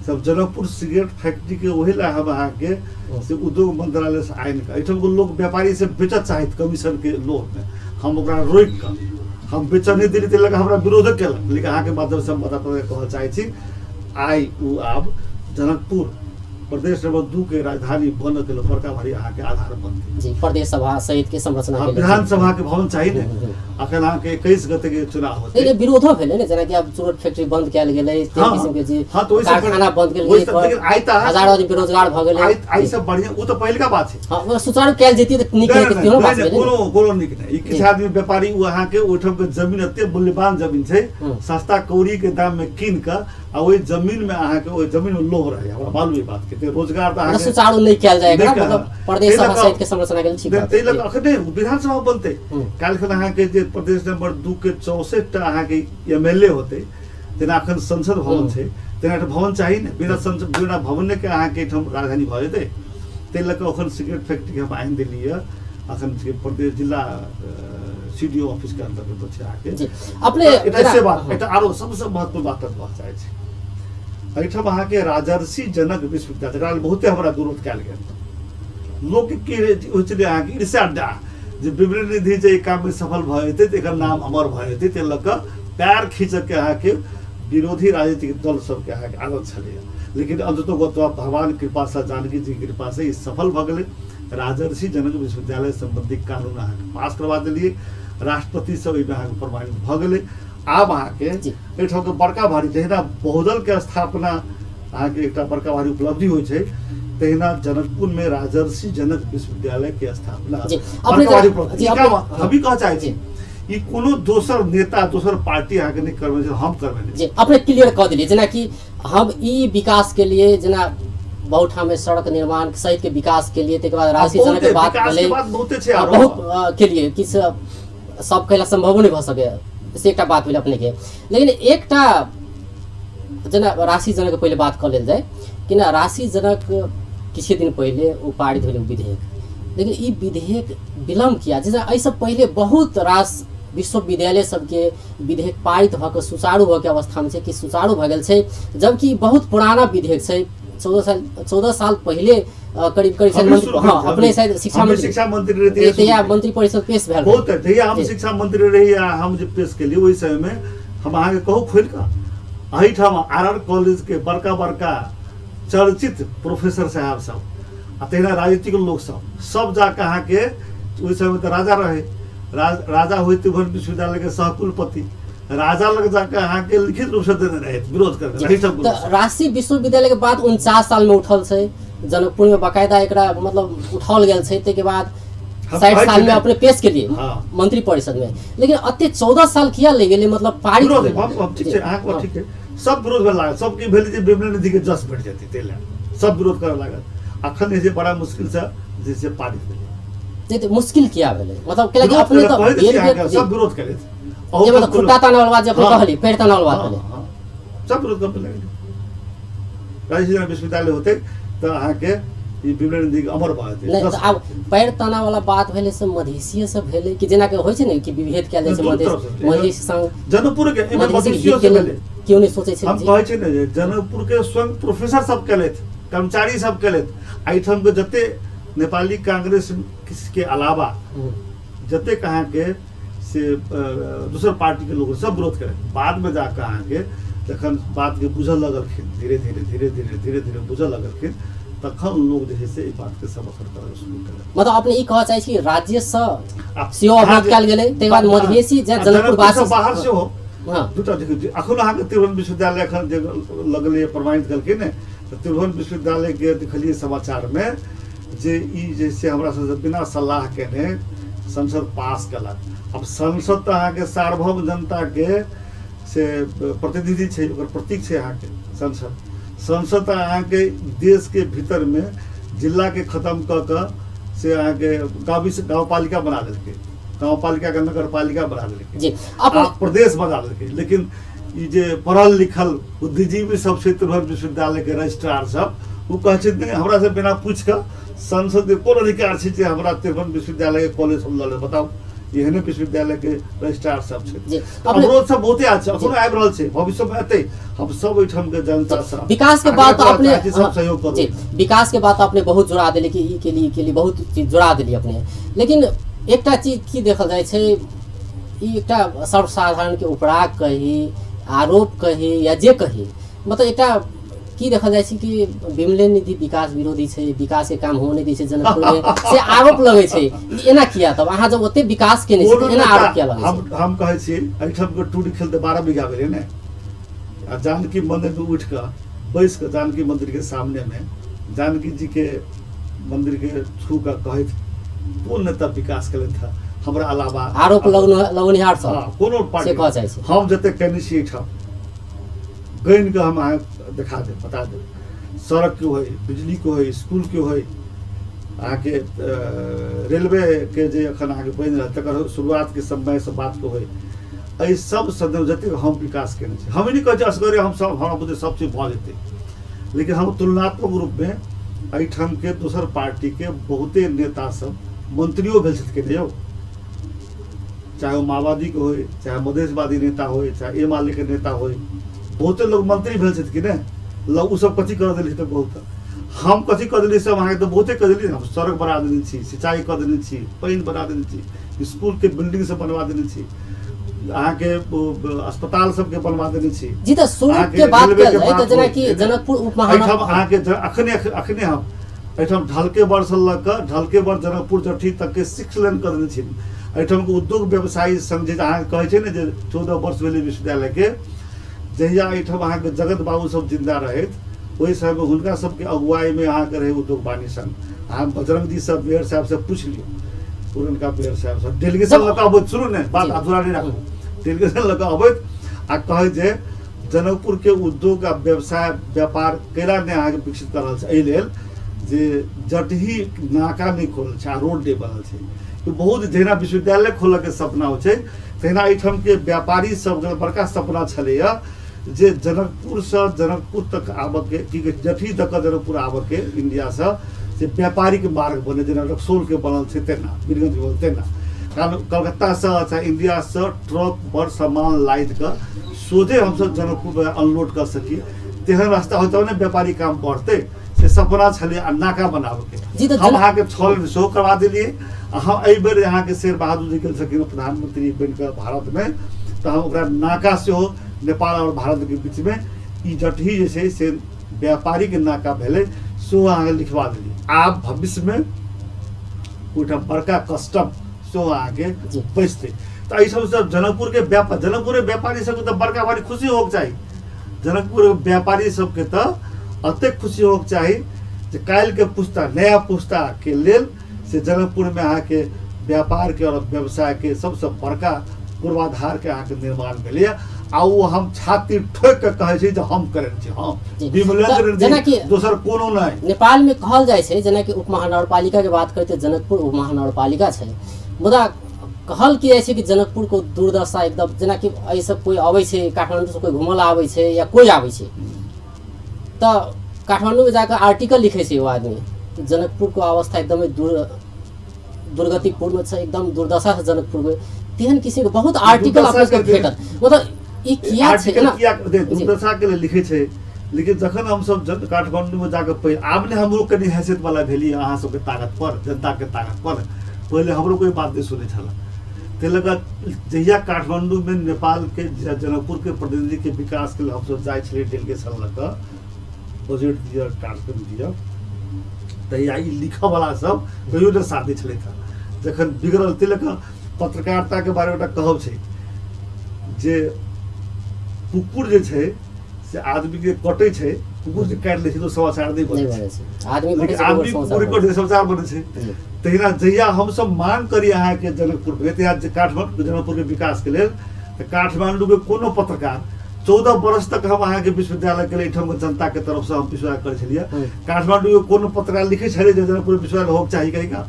सब जनकपुर सिगरेट फैक्ट्री के वही ला हम अहाँके से उद्योग मंत्रालय से आइन के एहिठाम के लोग व्यापारी से बेचत चाहत कमीशन के लोभ में, हम ओकरा रोकि कऽ हम बेचऽ नहीं देली, ताहि लऽ कऽ हमरा विरोध केलक। लेकिन अहाँके माध्यम से हम कहऽ चाहै छी, आइ ओ आब जनकपुर प्रदेश नंबर 2 के राजधानी बनऽ के बड़का भारी अहाँके आधार बनतै। जी, प्रदेश सभा सहित के संरचना के विधानसभा के भवन चाहिए ने। अखन अहाँके 21 गते के चुनाव होतै, लेकिन विरोधो भेलै ने, जेना कि अब चूरट फैक्ट्री बंद कयल गेलै, तेल किस्म के जे कारखाना बंद कयल गेलै, हजारों आदमी बेरोजगार भऽ गेलै। आई सब बढ़िया, ओ तो पहिलका बात छै। हां, वो सुचारू कयल जेती तऽ नीक है, कोनो बात भेलै, कोनो नीक नहि। ई किछ आदमी व्यापारी ओ अहाँके ओहिठाम के जमीन एते मूल्यवान जमीन छै, सस्ता कौड़ी के दाम में कीन कऽ आ ओहि जमीन में अहाँके ओहि जमीन में लोभ रहै, हमरा मालूम ई बात के। रोजगार तऽ सुचारू नहीं किया जाएगा, मतलब प्रदेश सभा सहित के संरचना के लिए ठीक है। ताहि लऽ कऽ अखने विधानसभा बनतै, काल्हि खन अहाँके जे प्रदेश नंबर 2 के 64टा अहाँके एमएलए होतै, जेना अखन संसद भवन छै तेना एकटा भवन चाही ने। बिना संसद बिना भवन के अहाँके एहिठाम राजधानी भऽ जेतै। ताहि लऽ कऽ अखन सिगरेट फैक्ट्री हम आनि देलियै, अखन प्रदेश जिला सीडीओ ऑफिस के अंतर्गत छै अहाँके। अपने एकटा बात, एकटा आरो सबसँ महत्वपूर्ण बात कहऽ चाहै छी, एहिठाम अहाँके राजर्षि जनक विश्वविद्यालय, जकरा बहुते हमरा विरोध कयल गेल। लोक की होइ छलै अहाँके ईर्ष्या जे विमलेन्द्र निधि जे काम में सफल भऽ जेतै तऽ एकर नाम अमर भऽ जेतै, ताहि लऽ कऽ पैर खींचऽ के अहाँके विरोधी राजनीतिक दल सबके अहाँके आदत छलैया। लेकिन अंततः भगवान कृपा से, जानकी जी कृपा से ई सफल भऽ गेलै। राजर्षि जनक विश्वविद्यालय संबंधी कानून अहाँके पास करवा देलियै, राष्ट्रपति सब एहिमे अहाँके प्रमाणित भऽ गेलै। आब अहाँके एहिठाम के बड़का भारी जहिना बहुदल के स्थापना अहाँके एकटा बड़का भारी उपलब्धि होइ छै, तहिना जनकपुर में राजर्षि जनक विश्वविद्यालय के स्थापना हम भी कह चाहै छी। ई कोनो दोसर नेता दोसर पार्टी अहाँके नहीं करबे, हम करबे जी। अपने क्लियर कह दिलिए, जेना कि हम ई विकास के लिए जेना बहुत ठाम सड़क निर्माण सहित के विकास के लिए, तकर बाद राजर्षि जनक के बात भेलै, बहुते छै, बहुत के लिए किस सब कहला संभव नहीं भ सके से एकटा बात भेल अपने के। लेकिन एकटा जेना राशि जनक पहले बात कर लेल जाए कि ना राशि जनक किसी दिन पहले वो पारित भेल विधेयक, लेकिन ई विधेयक विलम्ब किया जैसे ऐसा पहले बहुत रास विश्वविद्यालय सबके विधेयक पारित भऽ सुचारू भऽ के अवस्था में छै कि सुचारू भऽ गेल छै, जबकि बहुत पुराना विधेयक छै 14 साल पहले करीब करीब हाँ अपने शायद शिक्षा मंत्री रहते या मंत्री परिषद पेश भेल बहुत है हम शिक्षा मंत्री रही हम जो पेश के लिए वही समय में हम अहाँ के कहू खोल का अहिठाम आर कॉलेज के बड़का बड़का चर्चित प्रोफेसर साहब सब आ तहिना राजनीतिक लोग सब जाके अहाँ के वही समय तो राजा रहे राजा हुए त्रिभुवन विश्वविद्यालय के सहकुलपति राजा लग जाकर अहाँ के लिखित रूप से देने रहे विरोध कर राशि विश्वविद्यालय के बाद 49 साल में उठल छै जनकपुर में बाकायदा एकरा मतलब उठाओल गेल छै ते के बाद 60 साल में अपने पेश के लिए मंत्री परिषद में, लेकिन अत्ते 14 साल किया ले गेले मतलब पारित ठीक है अहाँ को ठीक है सब विरोध में लागल सबकी भेल जे विमला नदी के जस बैठ जाती तेला सब विरोध करे लागल अखन जे बड़ा मुश्किल से जैसे पारित भेल ते मुश्किल किया भेले मतलब के अपने तो सब विरोध करे ये मतलब खुट्टा तानल बात जे कहली पेड़ तानल बात भेले सब विरोध कर लगे राजस्थान विश्वविद्यालय होते तो अहाँ के ई विमला नदी के अमर बात है नहीं अब पैर ताना वाला बात भेले से मधेसिये से भेले कि जेना के होय छै ने कि विभेद क्या जाय छै मधेश संग जनकपुर के मधेसिये से भेले क्यों नहीं सोचे छै हम कहै छै ने जनकपुर के स्वयं प्रोफेसर सब केलैथ कर्मचारी सब केलैथ आइठम के जते नेपाली कांग्रेस के अलावा जते कहाँ के से दूसर पार्टी के लोग सब विरोध करे बाद में जाकर अहाँ के जखन बात के बुझल लगलखिन धीरे धीरे बुझल लगलखिन तखन लोग जे है से ई बात के समर्थन करल शुरू केलक मतलब अपने ई कहै छै कि राज्य से सेहो अवरोध कयल गेलै ते बाद मधेसी जे जनकपुर वासी बाहर से हो हां दूटा देखिए अखन अहाँ के त्रिभुवन विश्वविद्यालय अखन जे लगले प्रमाणित करके ने त्रिभुवन विश्वविद्यालय के देखलिए समाचार में जे ई जैसे हमरा से बिना सलाह केने संसद पास कलक। अब संसद तो अहाँ के सार्वभौम जनता के से प्रतिनिधि छै ओकर प्रतीक छै अहाँ के संसद अहाँ के देश के भीतर में जिला के खत्म क के से अहाँ के गाँव पालिका बना देलकै गाँव पालिका के नगर पालिका बना देलकै प्रदेश बना देलकै। लेकिन ई जे पढ़ल लिखल बुद्धिजीवी सब छै त्रिभुवन विश्वविद्यालय के रजिस्ट्रार सब वो कहे छै नहीं हमरा से बिना पूछ के संसद के कोन अधिकार छै जे हमरा त्रिभुवन विश्वविद्यालय के कॉलेज हम लले बताओ एहने विश्वविद्यालय के रजिस्ट्रार सब छै अवरोध सब बहुते छै अखनो आबि रहल छै भविष्य में एतै हम सब ओइठम के जनता सब विकास के बात अपने सब सहयोग करू विकास के बात अपने बहुत जोड़ा देले कि ई के लिए बहुत चीज जोड़ा देली अपने। लेकिन एकटा चीज की देखल जाय छै ई एकटा सर्वसाधारण के उपराग कही आरोप कही या जे कही मतलब एकटा की देखल जाय छै कि विमला निधि विकास विरोधी छै विकास के काम होने दै छै जनकपुर में से आरोप लगे छै एना किया तब अहाँ जब ओते विकास के नहीं एना आरोप किया लगे हम कहै छी एठम के टूटी खेलते 12 बीघा भेलै ने आ जानकी मंदिर में उठ के बैस के जानकी मंदिर के सामने में जानकी जी के मंदिर के छू के कहैत कोन नेता विकास केलैन था हमरा अलावा आरोप लगनिहार सब कोनो पार्टी से कह चाहै छै हम जते केने छी एठम गैन के हम अहाँ दिखा दे बता दे सड़क क्यों है बिजली क्यों है स्कूल क्यों है अहाँ के रेलवे के जे अखन अहाँ के बनि रहल तकर शुरुआत के समय से बात क्यों है एहि सब सदन जते हम विकास केने छी हम नहीं कहै छी असगरे हम सब हमरा बुझे सब चीज भऽ जेतै लेकिन हम तुलनात्मक रूप में एहिठाम के दोसर पार्टी के बहुते नेता सब मंत्रियों भेल छथि के यौ चाहे वो माओवादी के होय चाहे मधेशवादी नेता होय चाहे एमाले के नेता होय बहुते लोग मंत्री भेल छथि कि ने उ सब कथी कर देली तो बहुत हम कथी कर देली सब अहाँ तो बहुते कर देली हम सड़क बना देने छी सिंचाई कर देने छी पानी बना देने छी स्कूल के बिल्डिंग सब बनवा देने छी अहाँ के अस्पताल सब के बनवा देने छी जी तो शुरू के बात कल जाय तो जेना कि जनकपुर उप महानगर अहाँ के अखने हम एठम ढलके बर से लग के ढलके बर जनकपुर जठी तक के 6 लेन कर देने छी एठम के उद्योग व्यवसायी संघ जे अहाँ कहै छै ने जे 14 वर्ष भेलै विश्वविद्यालय के जहिया एठम अहाँ के जगत बाबू सब जिंदा रहैत ओहि समय में हुनका सबके अगुवाई में अहाँ के रहे उद्योग वाणी संघ अहाँ बजरंग जी सब मेयर साहब से पूछ लियो पुरनका मेयर साहब सब डेलीगेशन लगा अबैत सुनू ने बात अधूरा नहीं राखू डेलीगेशन लगा अबैत आ कहे जे जनकपुर के उद्योग आ व्यवसाय व्यापार केला ने अहाँ के विकसित कर रहल छै एहि लेल जे जटही नाका नहीं खोलल छै आ रोड नहीं बनल छै तो बहुत जहिना विश्वविद्यालय खोलऽ के सपना होइ छै तहिना एहिठाम के व्यापारी सब बड़का सपना छलैया जे जनकपुर से जनकपुर तक आबऽ के की कहै जठी तक जनकपुर आबऽ के इंडिया से जे व्यापारिक मार्ग बने जेना रक्सौल के बनल छै तेना बीरगंज बनल तेना कारण कलकत्ता से चाहे इंडिया से ट्रक पर सामान लाद के सोझे हमसब जनकपुर में अनलोड कर सकी तेहन रास्ता हो तब ने व्यापारी काम बढ़ते से सपना छलै आ नाका बनाबे के हम अहाँ के छल सेहो करवा देलिए हम एहि बेर यहाँ के शेर बहादुर जी गेल छथिन प्रधानमंत्री बन के भारत में तो हम ओकरा नाका सेहो नेपाल और भारत के बीच में ई जटही जे छै से व्यापारिक नाका भेलै सेहो अहाँ लिखवा देलिए आब भविष्य में ओहिठाम बड़का कस्टम सेहो अहाँके बैसतै तो एहि सब जनकपुर के व्यापारी सबके तो बड़का भारी खुशी होके चाही जनकपुर व्यापारी सबके तो अतेक खुशी होके चाही जे काल्हि के पुस्ता नया पुस्ता के लेल से जनकपुर में अहाँके व्यापार के और व्यवसाय के सबसे बड़का पूर्वाधार के अहाँके निर्माण भेलै आ वो हम छाती ठोक के कहै छै जे हम करै छी हम विमलेंद्र जी दोसर कोनो नहीं नेपाल में कहल जाइ छै जेना कि उपमहानगरपालिका के बात करते जनकपुर उपमहानगरपालिका छै मुदा कहल की जाइ छै कि जनकपुर को दुर्दशा एकदम जेना कि एहि सब कोई अबै छै काठमांडू से कोई घुमल आबै छै या कोई आबै छै तो काठमांडू में जाकर आर्टिकल लिखे छै वो आदमी जनकपुर को अवस्था एकदमै दुर्गतिपूर्ण छ एकदम दुर्दशा छ जनकपुर में तेहन किसी को बहुत आर्टिकल अपने को भेटत मतलब ई किया छै ना दुर्दशा के लिए लिखे छै लेकिन जखन हम सब काठमांडू में जाकर पहिले आब ने हमरो कनी हैसियत वाला भेली अहाँ सबके ताकत पर जनता के ताकत पर पहले हमरो कोई बात नहीं सुनै छला ते लगा जहिया काठमांडू में नेपाल के जनकपुर के प्रतिनिधि के विकास के लिए हम सब जाय छले डेलीगेशन लग बजट दिया कार्यक्रम दिया तहिया ई लिखऽ वाला सब कहियो ने साथ छले था जखन बिगड़ल ते लगा पत्रकारिता के बारे में कहब छै जे कुकुर जे छै से आदमी के कटे छै कुकुर जे काटि लै छै तो समाचार नहीं बने छै आदमी कुकुर के समाचार बने छै तहिना जहिया हम सब मांग करी अहाँ के जनकपुर में काठमांडू जनकपुर के विकास के लेल तो काठमांडू के कोनो पत्रकार 14 वर्ष तक हम अहाँ के विश्वविद्यालय के एहिठाम जनता के तरफ से हम विश्वविद्यालय करे छलिए काठमांडू के कोनो पत्रकार लिखे छले जे जनकपुर विश्वविद्यालय होक चाहिए कहिका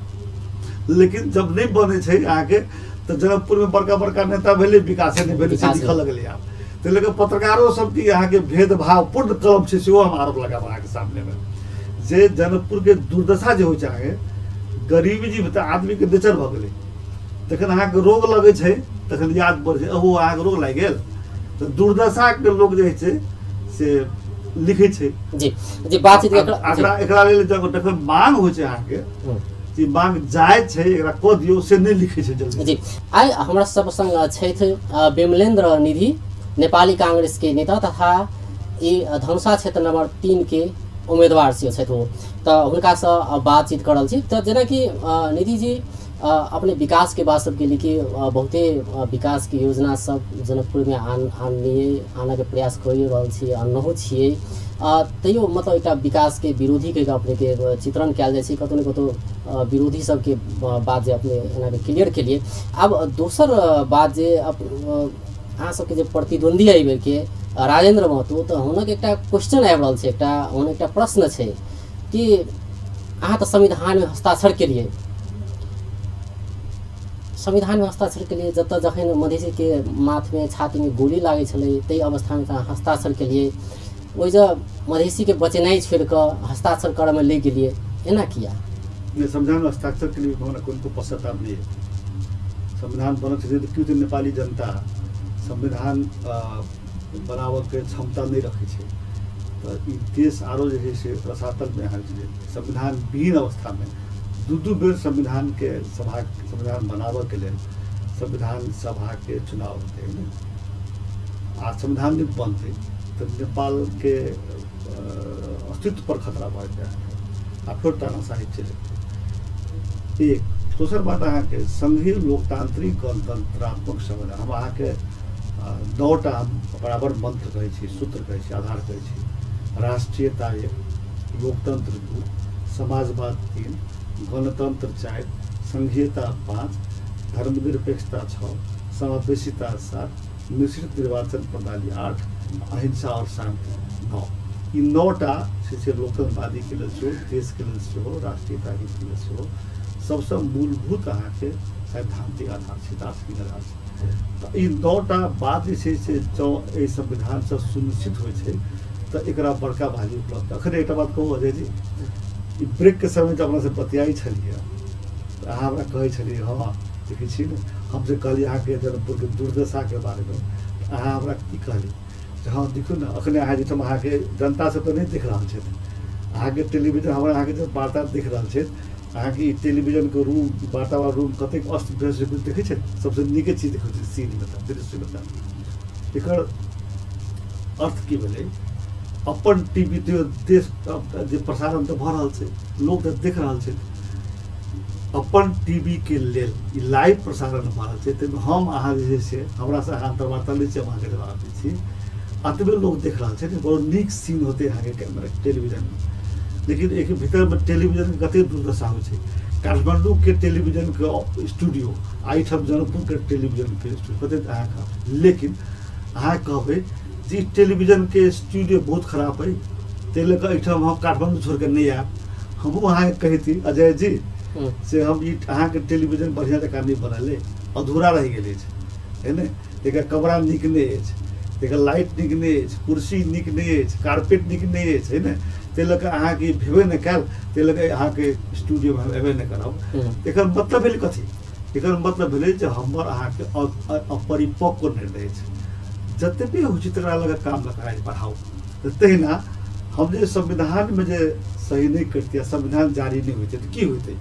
लेकिन जब नहीं बने छै अहाँ के तो जनकपुर में बड़का बड़का नेता भेले विकास नहीं भेले लिखऽ लगले आब तो लेकिन पत्रकारों सब की यहाँ के भेदभाव पूर्ण कलम से सेहो हम आरोप लगाब अहाँ के सामने में जे जनकपुर के दुर्दशा जे हो चाहे गरीबी जी बता आदमी के नेचर भ गेलै तखन अहाँ के रोग लगे छै तखन याद पड़ छै ओहो अहाँ के रोग लागि गेल तो दुर्दशा के लोग जे छै से लिखे छै जी बातचीत एकरा लेल जखन मांग होइ छै अहाँ के जी मांग जाय छै एकरा क दियौ से नहीं लिखे छै जल्दी जी आइ हमरा सब संग छथि विमलेंद्र निधि नेपाली कांग्रेस के नेता तथा ई धनुषा क्षेत्र नंबर 3 के उम्मीदवार छथि वो तो हुनका से बातचीत करल छी तो जेना कि निधि जी अपने विकास के बात सबके लिए बहुते विकास के योजना सब जनकपुर में आने के प्रयास करि रहल छी अनहो छियै तैयो मतलब एकटा विकास के विरोधी के अपने के चित्रण कयल जाइ छै कतौ ने कतौ विरोधी सब के बात जे अपने एना के क्लियर के लिए अब दोसर बात जे अहाँ सबके जे प्रतिद्वंदी एहि बेर के राजेंद्र महतो तो हुनक एकटा क्वेश्चन आबि रहल छै एकटा प्रश्न छै कि अहाँ तो संविधान में हस्ताक्षर के लिए संविधान में हस्ताक्षर के लिए जत जखन मधेसी के माथ में छाती में गोली लागे छलै तै अवस्था में हस्ताक्षर के लिए ओइ मधेसी के बचेनाई छोड़ कर हस्ताक्षर करे में ले गेलिए एना किया संविधान में हस्ताक्षर के लिए को पश्चाताप नहीं है संविधान बनत छै तो क्यों नेपाली जनता संविधान बनावऽ के क्षमता नहीं रखे छै तो ई देश आरो जे है से रसातल में आबि गेलै संविधान विहीन अवस्था में दू बेर संविधान बनावऽ के लेल संविधान सभा के चुनाव होते आ संविधान नहीं बनते तो नेपाल के अस्तित्व पर खतरा बढ़ जाए आ फिर तानाशाही चले एक दोसर बात अहाँ के संघीय लोकतांत्रिक गणतंत्रात्मक संविधान हम अहाँ के 9टा बराबर मंत्र कहै छी सूत्र कहै छी आधार कहै छी राष्ट्रीयता 1 लोकतंत्र 2 समाजवाद 3 गणतंत्र 4 संघीयता 5 धर्मनिरपेक्षता 6 समावेशिता 7 मिश्रित निर्वाचन प्रणाली 8 अहिंसा और शांति 9 ई 9टा से लोकतंत्रवादी के लिए देश के लिए राष्ट्रीयता के लिए सबसे मूलभूत अहाँके सैद्धांतिक आधारशिता छै। तऽ ई 9टा बात जे छै से जँ एहि संविधानसँ सुनिश्चित होइ छै तऽ एकरा बड़का भारी उपलब्ध। अखन एकटा बात कहू अजय जी, ई ब्रेकके समय तऽ अपनासँ बतियाइ छलियै, अहाँ हमरा कहै छलियै हाँ देखै छी ने, हम जे कहलियै अहाँके जनकपुरके दुर्दशाके बारेमे, अहाँ हमरा की कहलियै जे हाँ देखू ने अखने अहाँ जाहिठाम अहाँके जनतासँ तऽ नहि देख रहल छथि, अहाँके टेलीविजन हमरा अहाँके जब वार्ता देख रहल छथि, अहाँके ई टेलीविजनके रूम वार्तावार रूम कतेक अस्त व्यस्त कुछ देखै छै, सबसँ नीके चीज देखै छै सीन बता दृश्य बता। एकर अर्थ की भेलै, अपन टीवी त्यो देश जे प्रसारण तऽ भऽ रहल छै, लोक तऽ देख रहल छै, अपन टीवी के लेल ई लाइव प्रसारण भऽ रहल छै, ताहिमे हम अहाँ जे छै से हमरासँ अहाँ अंतर्वार्ता लै छी, हम अहाँके जवाब दै छी, अतबे लोग देख रहल छै, बड़ो नीक सीन होते अहाँके कैमरा टेलीविजनमे। लेकिन एक भीतरमे टेलीविजनके कतेक दुर्दशा होइ छै, काठमांडूके टेलीविजनके स्टूडियो एहिठाम जनकपुरके टेलीविजनके स्टूडियो कतेक अहाँके, लेकिन अहाँ कहबै जे टेलीविजनके स्टूडियो बहुत खराब है, ताहि लऽ कऽ एहिठाम हम काठमांडू छोड़िकऽ नहि आयब। हमहूँ अहाँके कहती अजय जी से हम ई अहाँके टेलीविजन बढ़िआँ जकाँ नहि बनल अइ, अधूरा रहि गेल अछि, है ने, एकर कमरा नीक नहि अछि, एकर लाइट नीक नहि अछि, कुर्सी नीक नहि अछि, कारपेट नीक नहि अछि, है ने, ताहि लऽ कऽ अहाँके भेबे नहि कयल, ताहि लऽ कऽ अहाँके स्टूडियोमे हम अयबे नहि करब। एकर मतलब भेलै कथी, एकर मतलब भेलै जे हमर अहाँके अपरिपक्व निर्णय छै, जतबे होइ छै तकरा लऽ कऽ काम लगाए बढ़ाउ। तऽ तहिना हम जे संविधानमे जे सही नहीं करती, संविधान जारी नहीं होते तो की होते,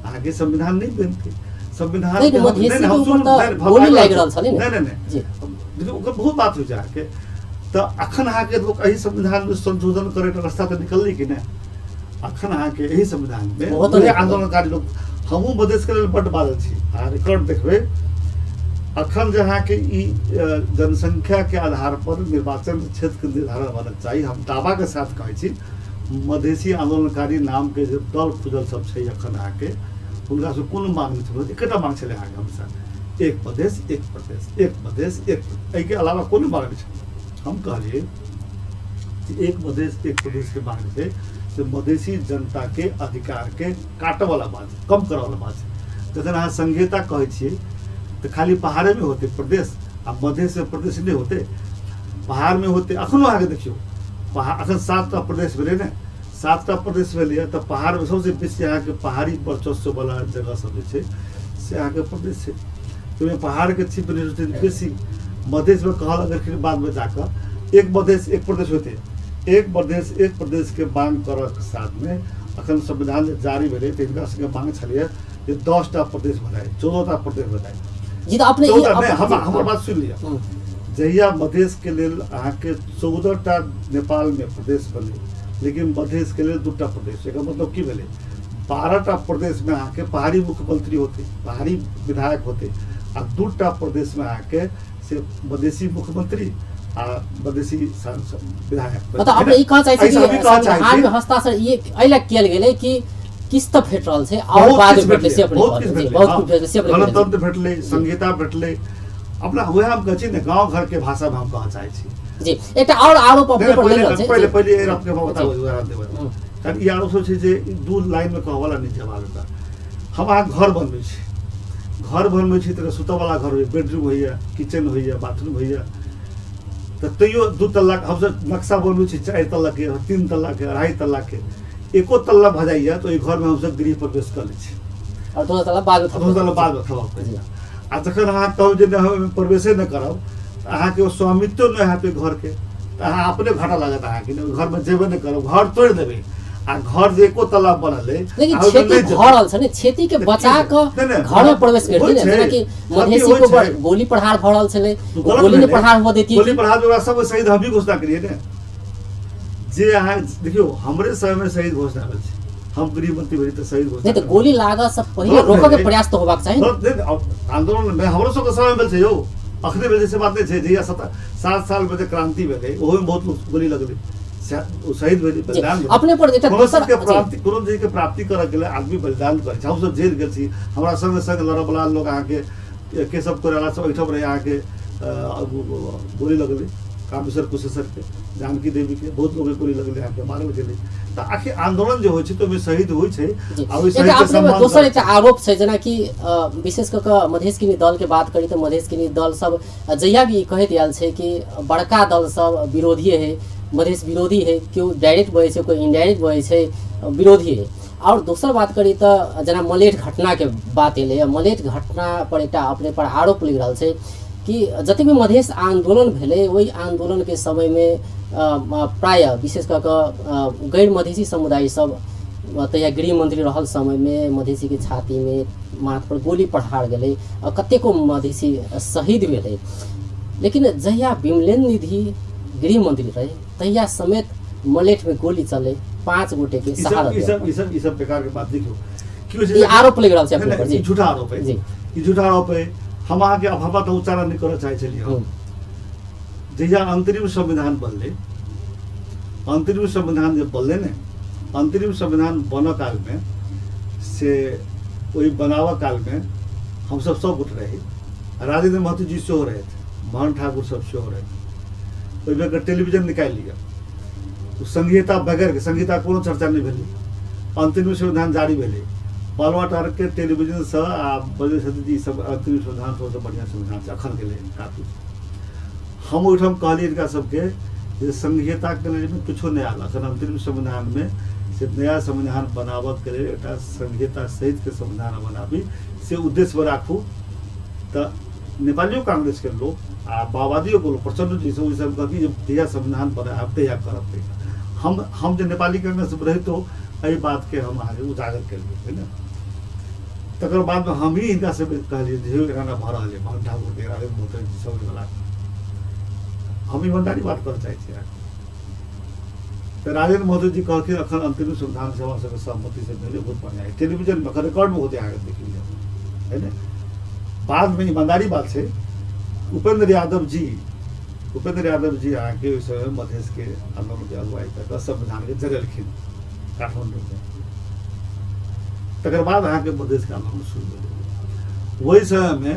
आगे संविधान नहीं बनते, संविधान नहीं बहुत बात हो जाके तो अखन अहाँके लोग एही संविधान में संशोधन करे के रास्ता तो निकललै कि नहीं, अखन अहाँके एही संविधान में आंदोलनकारी लोग हमहूँ मधेश के लेल बड्ड बाजल छी, आ रिकॉर्ड देखबै अखन जे अहाँके ई जनसंख्या के आधार पर निर्वाचन क्षेत्र के निर्धारण होना चाहिए। हम दावा के साथ कहै छी मधेसी आंदोलनकारी नाम के जे दल खुजल सब छै अखन अहाँके, हुनका से कोनो मांग नहीं छलै, एकेटा मांग छलै अहाँके हमेशा, एक प्रदेश एक प्रदेश, एक प्रदेश एक, एहि के अलावा कोनो मांग नहीं छलै। हम कहलिए कि एक प्रदेश एक प्रदेश के मांग छै से मधेसी जनता के अधिकार के काटे वाला बात, कम करे वाला बात छै। जखन अहाँ संघीयता कहै छियै तो खाली पहाड़े में होते प्रदेश, आ मधेश से प्रदेश नहीं होते, पहाड़ में होते। अखनो आगे देखियो पहाड़ अखन 7टा प्रदेश भेलै ने, 7टा प्रदेश भेलै तऽ पहाड़ में सबसे बेसी अहाँके पहाड़ी वर्चस्व वाला जगह सब जे छै से अहाँके प्रदेश छै, तो पहाड़ के चीफ मिनिस्टर बेसी। मधेश में कहल अगर बाद में जाकर एक मधेश एक प्रदेश होते, एक प्रदेश एक प्रदेश के मांग करऽ के साथ में अखन संविधान जारी भेलै तऽ हिनका सबके मांग छलियै जे 10टा प्रदेश बनाए, 14टा प्रदेश बनाए। जी तो अपने हमर बात सुन लिया, जहिया मधेश के लेल अहाँके 14टा नेपाल में प्रदेश बने, लेकिन मधेश के लेल 2टा प्रदेश, एकर मतलब की भेलै 12टा प्रदेश में अहाँके पहाड़ी मुख्यमंत्री होते, पहाड़ी विधायक होते, आ 2टा प्रदेश में अहाँके से मधेसी मुख्यमंत्री आ मधेसी विधायक। मतलब अपने ई कहऽ चाहै छी कि संविधान में हस्ताक्षर ये एहिला कियल गेलै कि किस्त भेट रहल छै और बाद में भेटलै से अपने बहुत कुछ भेटलै से अपने गणतंत्र भेटलै, संहिता भेटलै, अपना वएह हम कहै छी ने गांव घर के भाषा में हम कहऽ चाहै छी। जी एकटा और आरोप अपने पर लेल छै, पहिले ए आपके बताओ उदाहरण देबै, कारण ई आरोप छै जे दू लाइन में कहवाला नहीं जवाब देता। हम अहाँ घर बनबै छी, घर बनबै छी तऽ सुतऽ वाला घर होइए, बेडरूम होइए, किचन होइए, बाथरूम होइए, तऽ तैयो 2 तल्ला हमसब नक्शा बनबै छी 4 तल्ला के, 3 तल्ला के, 2.5 तल्ला के, एको तल्ला भऽ जाइए तो ओहि घर में हमसब गृह प्रवेश कर लै छी, और 2 तल्ला बाद में खबा पड़ैए। आ जखन अहाँ कहू जे हम प्रवेशे नहीं करब, अहाँके स्वामित्व नहीं हैत घर के, तो अहाँ अपने घाटा लागत अहाँके, घर में जेबे नहीं करब, घर तोड़ देबै, आ घर जे एको तल्ला बनल है, लेकिन क्षति भऽ रहल छै ने, क्षति के बचा के घर में प्रवेश करती है, जेना कि मधेसी को गोली प्रहार भऽ रहल छलै, गोली ने प्रहार हो देती, गोली प्रहार में सब शहीद हम भी घोषणा करिए ने, जे अहाँ देखियो हमरे समय में शहीद घोषणा भेल छै, हम गृह मंत्री भेली तऽ शहीद घोषणा नहीं तो गोली लागऽ से पहिले रोकऽ के प्रयास तो होबाक चाही। आंदोलन में हमरो सबके समय भेल छै यौ, अखने भेल से बात नहीं छै, जहिया 7 साल में जे क्रांति भेलै ओहो में बहुत गोली लगलै, शहीद भेली, बलिदान अपने पर एकटा दोसर कोनो चीज के प्राप्ति करऽ के लेल आदमी बलिदान करै छै। हम सब जेल गेल छी, हमरा संग संग लड़ऽ वाला लोग अहाँके केशव कोइराला सब एहिठाम रहे, अहाँके गोली लगलै, कामेश्वर कुशेश्वर के, जानकी देवी के, बहुत लोग गोली लगले यहाँ के मारल गेलै। तो आखिर आंदोलन जो होइ छै तो में शहीद होइ छै। अब ओइ शहीद के सम्मान दोसर एकटा आरोप छै, जेना कि विशेष कऽ कऽ मधेश किनी दल के बात करी तो मधेश किनी दल सब जहिया भी कहैत आयल छै कि बड़का दल सब विरोधी है, मधेश विरोधी है, केओ डायरेक्ट बहै छै, कोई इनडायरेक्ट बहै छै, विरोधी है। और दोसर बात करी तो जेना मलेट घटना के बात एलै, मलेट घटना पर एकटा अपने पर आरोप लग रहल छै कि जतेक भी मधेश आंदोलन भेलै ओहि आंदोलन के समय में प्राय विशेष कऽ कऽ गैर मधेसी समुदाय सब तहिया गृह मंत्री रहल समय में मधेसी के छाती में माथ पर गोली पढ़ार गेलै, कतेको मधेसी शहीद भेलै। लेकिन जहिया विमलेन्द्र निधि गृह मंत्री रहे तहिया समेत मलेट में गोली चले, 5 गोटे के शहादत। ई सब बेकार के बात देखियो कि ये आरोप लग रहल छै अपने पर जी, झूठा आरोप है जी, ई झूठा आरोप है। हम अहाँ के अफवाह तो उच्चारण नहीं करऽ चाहै छलियै। जहिया अंतरिम संविधान बनले, अंतरिम संविधान जब बनले ने, अंतरिम संविधान बन काल में से वही बनावा काल में हम सब गोट रहे, राजेंद्र महतो जी सेहो रहे थे, मोहन ठाकुर सब सेहो रहे थे। ओहि में टेलीविजन निकाल लिया, संहिता बगैर के, संहिता कोनो चर्चा नहीं भेलै, अंतरिम संविधान जारी भेलै, बालवाटार के टेलीविजन से आ बजे जी सब अंतरिम संविधान सबसे बढ़िया संविधान छै अखन के लिए काफी। हम ओहिठाम कहलियै इनका सबके जे संहिता के लिए में कुछो नहीं आला, अखन अंतरिम संविधान में से नया संविधान बनाबऽ के लिए एकटा संहिता सहित के संविधान बनाबी से उद्देश्य में राखू। तो नेपालियों कांग्रेस के लोग आ माओवादियों के लोग प्रचंड जी से ओहि सब कहती जब तहिया संविधान बनाब तहिया करब। हम जो नेपाली कांग्रेस रहे तो एहि बात के हम अहाँ उजागर केलियै है ना। तकर बाद में हम ही इनका से कहलियै जे एकरा भऽ रहल है मोहन ठाकुर के, राजेंद्र महतो जी सब वाला हम ईमानदारी बात करऽ चाहै छियै। तो राजेंद्र महतो जी कहलखिन अखन अंतरिम संविधान से हमरा सबके सहमति से भेलै, बहुत बढ़िया है, टेलीविजन में रिकॉर्ड में होते आगे देखिए है ना। बाद में ईमानदारी बात है, उपेंद्र यादव जी आके उस समय मधेश के आंदोलन के अगुवाई कर संविधान के जगलखिन काठमांडू में। तकर बाद अहाँ के मधेश के आंदोलन शुरू भेलै। वही समय में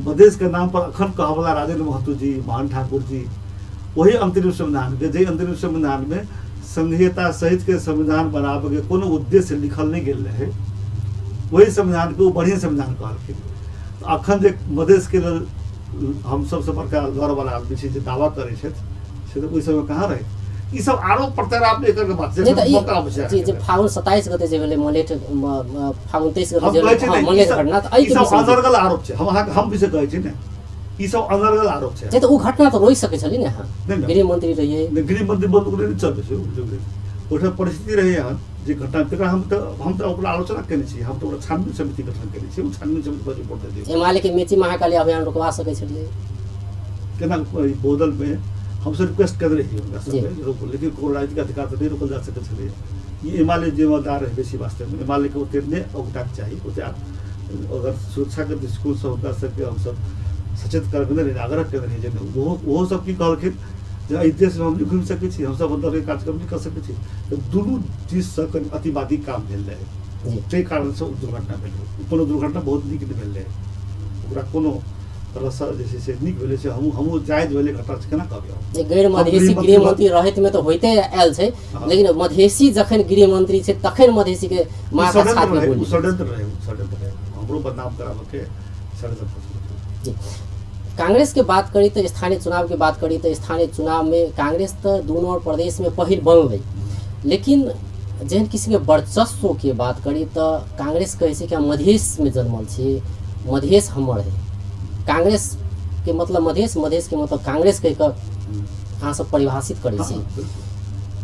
मधेश के नाम पर अखन कहवला राजेंद्र महतो जी, मोहन ठाकुर जी, वही अंतरिम संविधान के, जे अंतरिम संविधान में संहिता सहित के संविधान बनाबे के कोनो उद्देश्य लिखल नहीं गेल रहे, वही संविधान के वो बढ़िया संविधान कहलखिन। तो अखन जे मधेश के हम सबसे बड़का गर्व वाला आदमी छी जे दावा करै छथि से तो ओहि समय कहाँ रहे। ई सब आरोप प्रत्यारोप नहीं करके बात छै। जी, जे फागुन 27 गते जे भेलै मलेट, फागुन 23 गते जे मलेट घटना, त एहि के सब अनर्गल आरोप छै। हम भी से कहै छी ने, ई सब अनर्गल आरोप छै। जे त उ घटना त रोकि सकै छली ने अहाँ, गृह मंत्री रहिए, गृह मंत्री बंद करे नहीं चलबै छै। ओठा परिस्थिति रहे यहाँ जे घटना तकरा हम तो ओकरा आलोचना केने छी, हम तो ओकरा छानबीन समिति गठन केने छी, छानबीन समिति पर रिपोर्ट दे दियौ। एमाले के मेची महाकाली अभियान रोकवा सकै छलिए केना बोदल में हमसे रिक्वेस्ट कर रही है रोको, लेकिन कोई राजनीतिक अधिकार तो नहीं रोकल जा सके छलै। ये एमाले जिम्मेदार है बेसी वास्ते में, एमाले के ओते नहीं औकताक चाहिए, ओते अगर सुरक्षा के दृष्टिकोण से होकर सके हम सब सचेत करबे नहीं, आग्रह कर रही है। वो सब की कहलखिन जे एहि देश में हम नहीं घूमि सकै छी, हम सब अंदर कार्यक्रम नहीं कर सकै छी। तो दुनू चीज से कनि अतिवादी काम भेल रहे, ताहि कारण से दुर्घटना भेल। कोनो दुर्घटना बहुत नीक नहीं भेल रहे, ओकरा कोनो तरह से से नीक भेलै से हमहूँ जायज भेलै घटना से केना कहबै। गैर मधेसी गृह मंत्री रहैत में तो होइते आयल छै, लेकिन मधेसी जखन गृह मंत्री छै तखन मधेसी के माथा छाती में गोली षड्यंत्र रहे हमरो बदनाम कराबऽ के षड्यंत्र। कांग्रेस के बात करी तो स्थानीय चुनाव के बात करी तो स्थानीय चुनाव में कांग्रेस तो दोनों प्रदेश में पहिल बनलै, लेकिन जेहन किसी के वर्चस्व के बात करी तो कांग्रेस कहै छै कि हम मधेश में जन्मल छी, मधेश हमर है। कांग्रेस के मतलब मधेश, मधेश के मतलब कांग्रेस कह कर अहाँ सब परिभाषित करै छी।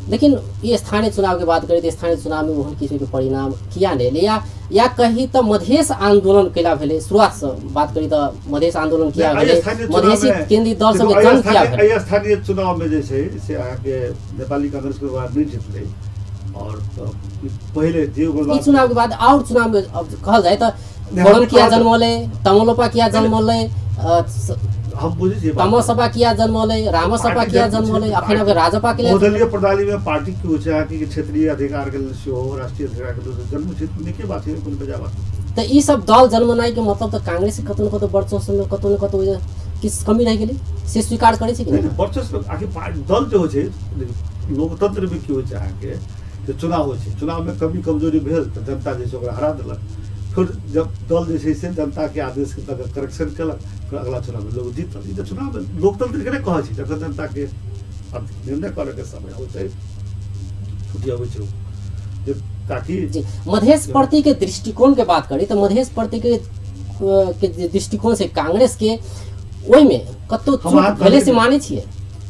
लेकिन ये स्थानीय चुनाव के बात करी तो स्थानीय चुनाव में ओहन किस्म के परिणाम किया नहीं ले, या कही तो मधेश आंदोलन कैला भेले, शुरुआत से बात करी तो मधेश आंदोलन किया भेले, मधेसी केंद्रीय दल सब जंग किया भेले। स्थानीय चुनाव में जे छै से अहाँ के नेपाली कांग्रेस के बाद नहीं जीतले, और पहले जे चुनाव के बाद और चुनाव में कहल जाए तो फोरम किया जन्मले, तमोलोपा किया जन्मले, हम बुझे छी तमसपा किया जन्मले, रामसपा किया जन्मले, अखन अब राजपा के लिए बहुदलीय प्रणाली में पार्टी की होछै कि क्षेत्रीय अधिकार के लिए सेहो, राष्ट्रीय अधिकार के लिए जन्म क्षेत्र में के बात है, कोन बजा बात। तो ई सब दल जन्मनाई के मतलब तो कांग्रेस के कतौ न कतौ वर्चस्व में कतौ न कतौ किस कमी रह गेलै से स्वीकार करै छै कि नहीं नहीं? वर्चस्व आखिर दल जो है लोकतंत्र में की हो अहाँके जे चुनाव हो चुनाव में कमी कमजोरी भेल तो जनता जे ओकरा हरा देलक, फिर जब दल जे है से जनता के आदेश के तहत करेक्शन केलक, फिर अगला चुनाव में लोग जीतल। ई तो चुनाव में लोकतंत्र के नहीं कहै छै, जखन जनता के निर्णय करे के समय हो छै छुट्टी अबै छै जे ताकि जी मधेश प्रति के दृष्टिकोण के बात करी तो मधेश प्रति के दृष्टिकोण से कांग्रेस के ओहि में कतौ चूक भेले से माने छियै?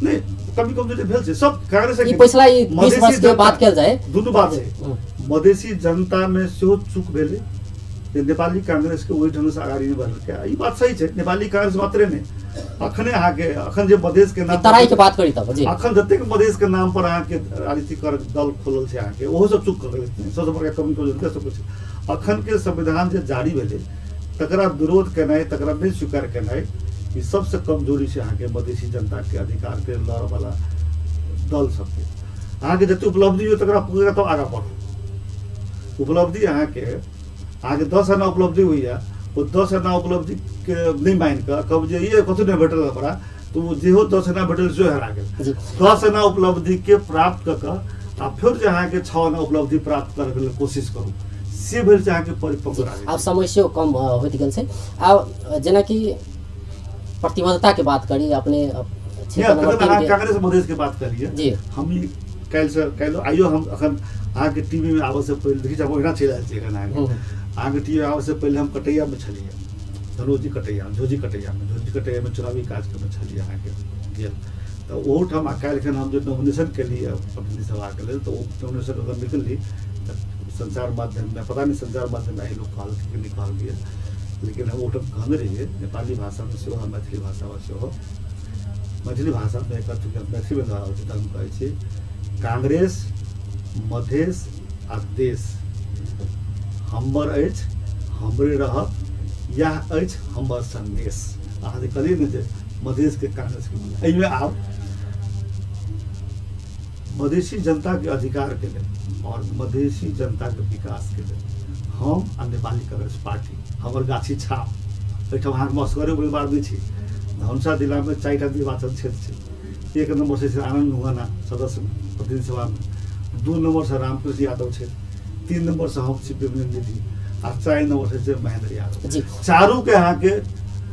नहीं कमी कमजोरी भेल छै सब कांग्रेस ई पिछला 20 वर्ष के बात कल जाए दुनू बात छै। मधेसी जनता में सेहो चूक भेलै जे नेपाली कांग्रेस के ओहि ढंग से आगाड़ी नहीं बढ़लकै। ई बात सही छै, नेपाली कांग्रेस मात्रे नहीं, अखने अहाँके अखन जे मधेश के नाम तराई के बात करी तब जी अखन जतेक मधेश के नाम पर अहाँके राजनीतिक दल खोलल छै अहाँके ओहो सब चूक कर गेलै। सबसे बड़का कमी कमजोरी सब कुछ अखन के संविधान जे जारी भेलै तकरा विरोध केनाइ, तकरा नहीं स्वीकार केनाइ, ई सबसे कमजोरी छै अहाँके मधेसी जनता के अधिकार के लड़ वाला दल सबके। अहाँके जते उपलब्धि हो तकरा पूरा तो आगा बढ़ो। उपलब्धि अहाँके 10 आना उपलब्धि होइया, वो 10 आना उपलब्धि के नहीं मान कर कब जे ये कथु नहीं भेटल हमरा तो जेहो 10 आना भेटल से हरा गेल। 10 आना उपलब्धि के प्राप्त क आ फिर जे अहाँके 6 आना उपलब्धि प्राप्त करे के कोशिश करू, से भेल छै अहाँके परिपक्व रहे। अब समय से कम होइत गेल छै। अब जेना कि प्रतिबद्धता के बात करी अपने क्षेत्र नंबर 3 के कांग्रेस मधेश के बात करिए जी हम ई काल्हि आइयो हम अखन अहाँके टीवी में आबऽ से पहले देखी जब ओहिना चलि आयल छै एखन अहाँके टीवी में आबऽ से पहले हम कटैया में छलियै, धनोजी कटैया झोजी कटैया में चुनावी कार्यक्रम में छलियै अहाँके गेल। तो ओहूठाम काल्हिखन हम जे नॉमिनेशन केलियै प्रतिनिधि सभा के लेल तो नॉमिनेशन अगर निकलली तो संचार माध्यम में पता नहीं संचार माध्यम में लोग कहल कि नहीं कहलियै, लेकिन हम ओहिठाम कहने रहियै नेपाली भाषा में सेहो मैथिली भाषा में सेहो मैथिली भाषा में एक मैथिली में द्वारा होइत हम कहै छी कांग्रेस मधेश आ देश हमर अछि हमरे रहत, यह अछि हमर संदेश। अहाँ जे कहलियै ने जे मधेश के कांग्रेस के एहिमे आब मधेसी जनता के अधिकार के लेल और मधेसी जनता के विकास के लेल हम आ नेपाली कांग्रेस पार्टी हमर गाछी छाप एहिठाम अहाँके मस्करे बोलबार नहि छी। धनुषा जिला में 4टा निर्वाचन क्षेत्र छै। 1 नंबर से आनंद मुहाना सदस्य प्रतिनिधि सभा में, 2 नंबर से रामकृष्ण यादव छै, 3 नंबर से हम छी निधि आ 4 नंबर से महेंद्र यादव। चारू के अहाँके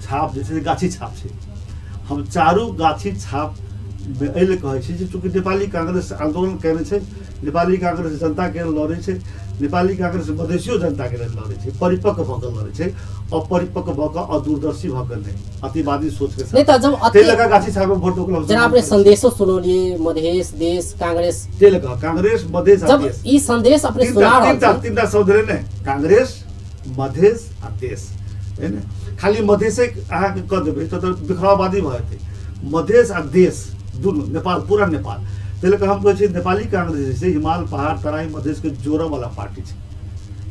छाप जे छै गाछी छाप छै। हम चारू गाछी छाप में एहि लेल कहै छी जे चूँकि नेपाली कांग्रेस आंदोलन केने छै, नेपाली कांग्रेस जनता के लड़ै छै, नेपाली कांग्रेस मधेसियो जनता के लेल लड़ै छै, परिपक्व भऽ कऽ लड़ै छै, अपरिपक्व भऽ कऽ अदूरदर्शी भऽ कऽ नहीं, अतिवादी सोच के नहीं तो जब ते लगा गाछी छाप में वोट ओकरा जना आपने संदेशो सुनलिए मधेश देश कांग्रेस ते लगा कांग्रेस मधेश आ जब देश ई संदेश अपने सुना रहल छी तीनटा शब्द रहे ने कांग्रेस मधेश आ देश है ने, खाली मधेसे अहाँके कह देबै तो बिखराववादी भऽ जेतै। मधेश आ देश दुनू नेपाल पूरा नेपाल ते लगा हम कहै छी नेपाली कांग्रेस जे हिमाल पहाड़ तराई मधेश के जोड़ऽ वाला पार्टी छै।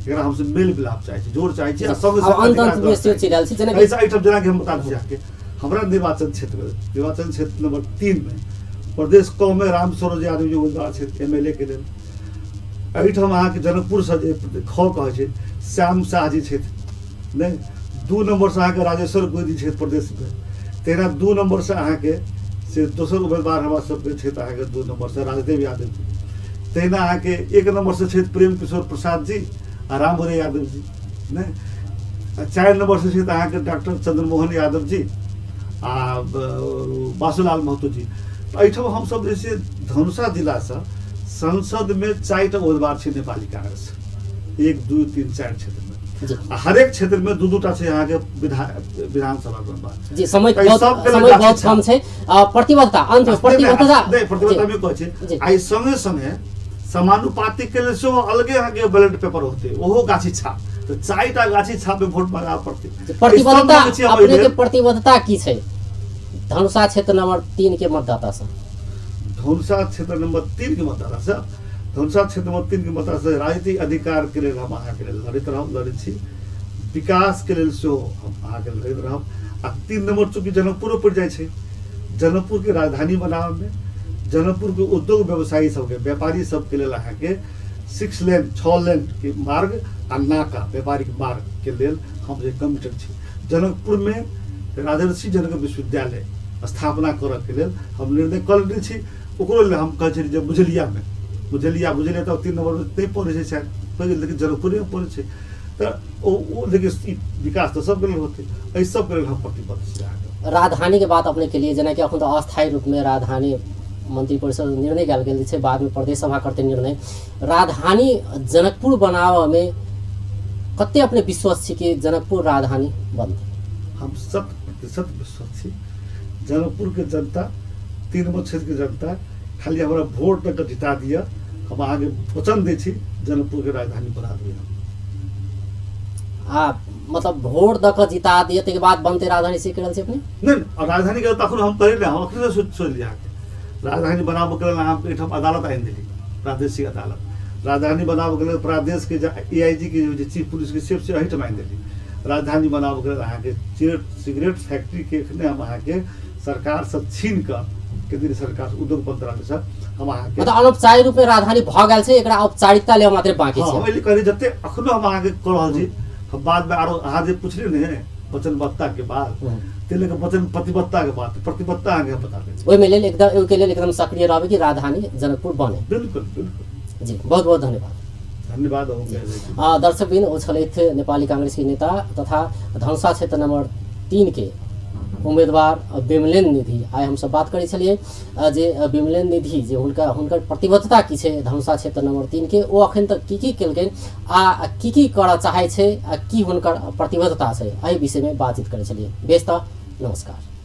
एकरा हमसे मेल मिलाप चाहै छी, जोड़ चाहै छी आ संग अंत में से चलि रहल छी जेना ऐसा आइटम जेना कि हम बता दी अहाँके हमरा निर्वाचन क्षेत्र नंबर 3 में प्रदेश क में राम सरोज यादव जी उम्मीदवार छै एमएलए के लेल। एहिठाम अहाँके जनकपुर से जे ख कहै छै श्याम शाह जी छै नहीं, 2 नंबर से अहाँके राजेश्वर गोदी छै प्रदेश में, तेना 2 नंबर से अहाँके से दोसर उम्मीदवार हमरा सबके छै अहाँके 2 नंबर से राजदेव यादव जी, तेना अहाँके 1 नंबर से छै प्रेम किशोर प्रसाद जी आ रामभरे यादव जी नहीं, 4 नंबर से छै अहाँके डॉक्टर चंद्रमोहन यादव जी आ बासुलाल महतो जी। एहिठाम हमसब जे छै धनुषा जिला से संसद में 4टा उम्मीदवार छै नेपाली कांग्रेस, 1 2 3 4 क्षेत्र में, हर एक क्षेत्र में 2-2टा छै अहाँके विधानसभा उम्मीदवार। जी समय बहुत कम छै। प्रतिबद्धता अंत में प्रतिबद्धता में कहै छै आई संगे संगे समानुपातिक के लिए सेहो अलगे अहाँके बैलेट पेपर होते ओहो गाछी छाप, तो 4टा गाछी छाप में वोट मांगा पड़ते। प्रतिबद्धता अपने के प्रतिबद्धता की छै धनुषा क्षेत्र नंबर 3 के मतदाता से? धनुषा क्षेत्र नंबर 3 के मतदाता से धनुषा क्षेत्र नंबर 3 के मतदाता से राजनीतिक अधिकार के लेल हम अहाँके लेल लड़ै छी, विकास के लेल सेहो हम अहाँके लड़ैत रहब। आ 3 नंबर चूँकि जनकपुरो पड़ि जाइ छै, जनकपुर के राजधानी बनाबे में जनकपुर के उद्योग व्यवसायी सबके व्यापारी सबके लेल अहाँके 6 लेन 6 लेन के मार्ग आ नाका व्यापारिक मार्ग के लेल हम जे कमिटेड छी। जनकपुर में राजर्षि जनक विश्वविद्यालय स्थापना करऽ के लेल हम निर्णय कऽ लेने छी। ओकरो लेल हम कहै छी जे मुजलियामे मुजलिया तऽ 3 नंबर में नहीं पड़ै छै शायद, लेकिन जनकपुरे में पड़ै छै। तऽ ओ लेकिन ई विकास तऽ सबके लेल होतै, एहि सबके लेल हम प्रतिबद्ध छी। अहाँके राजधानी के बात अपने के लिए जेना कि अखन तो अस्थायी रूप में राजधानी मंत्री परिषद निर्णय कयल गेल छै, बाद में प्रदेश सभा करते निर्णय। राजधानी जनकपुर बनाबऽ में कते अपने विश्वास छी कि जनकपुर राजधानी बनतै? हम 100% विश्वास छी। जनकपुर के जनता, 3 नंबर क्षेत्र के जनता खाली हमारा वोट तक जिता दिया, हम आगे वचन दै छी जनकपुर के राजधानी बना देबै। मतलब वोट दऽ कऽ जिता दिए के बाद बनते राजधानी से करल छै अपने? नहीं, और राजधानी के तखन हम करे हम अखने सोच लिया राजधानी बनाबऽ के लेल हम एहिठाम अदालत आनि देली, प्रादेशिक अदालत। राजधानी बनाबऽ के लेल प्रदेश के AIG के जे चीफ पुलिस के चीफ से एहिठाम आनि देली। राजधानी बनाबऽ के लेल अहाँके सिगरेट फैक्ट्री के एखने हम अहाँके सरकार से छीन कऽ केंद्रीय सरकार उद्योग मंत्रालय से हम अहाँके मतलब अनौपचारिक रूप में राजधानी भऽ गेल छै, एकरा औपचारिकता ले मात्र बाकी छै। हम एहि कहली जते अखनो हम अहाँके कऽ रहल छी। हम बाद में आरो अहाँ जे पुछली ने वचनबद्धता के बाद, तेले के वचन प्रतिबद्धता के बाद प्रतिबद्धता आगे हम बता देंगे। ओहि में लेल एकदम ओहि के लेल एकदम सक्रिय रहबै कि राजधानी जनकपुर बने। बिल्कुल बिल्कुल जी, बहुत बहुत धन्यवाद। धन्यवाद। दर्शकबिन ओ छलथि नेपाली कांग्रेस के नेता तथा धनुषा क्षेत्र नंबर 3 के उम्मीदवार विमलेन्द्र निधि। आइ हम सब बात करै छलियै जे विमलेन्द्र निधि जे हुनकर प्रतिबद्धता की छै धनुषा क्षेत्र नंबर 3 के, ओ अखन तक की केलकै आ की करऽ चाहै छै आ की हुनकर प्रतिबद्धता छै, एहि विषय में बातचीत करै छलियै। बेस तऽ नमस्कार।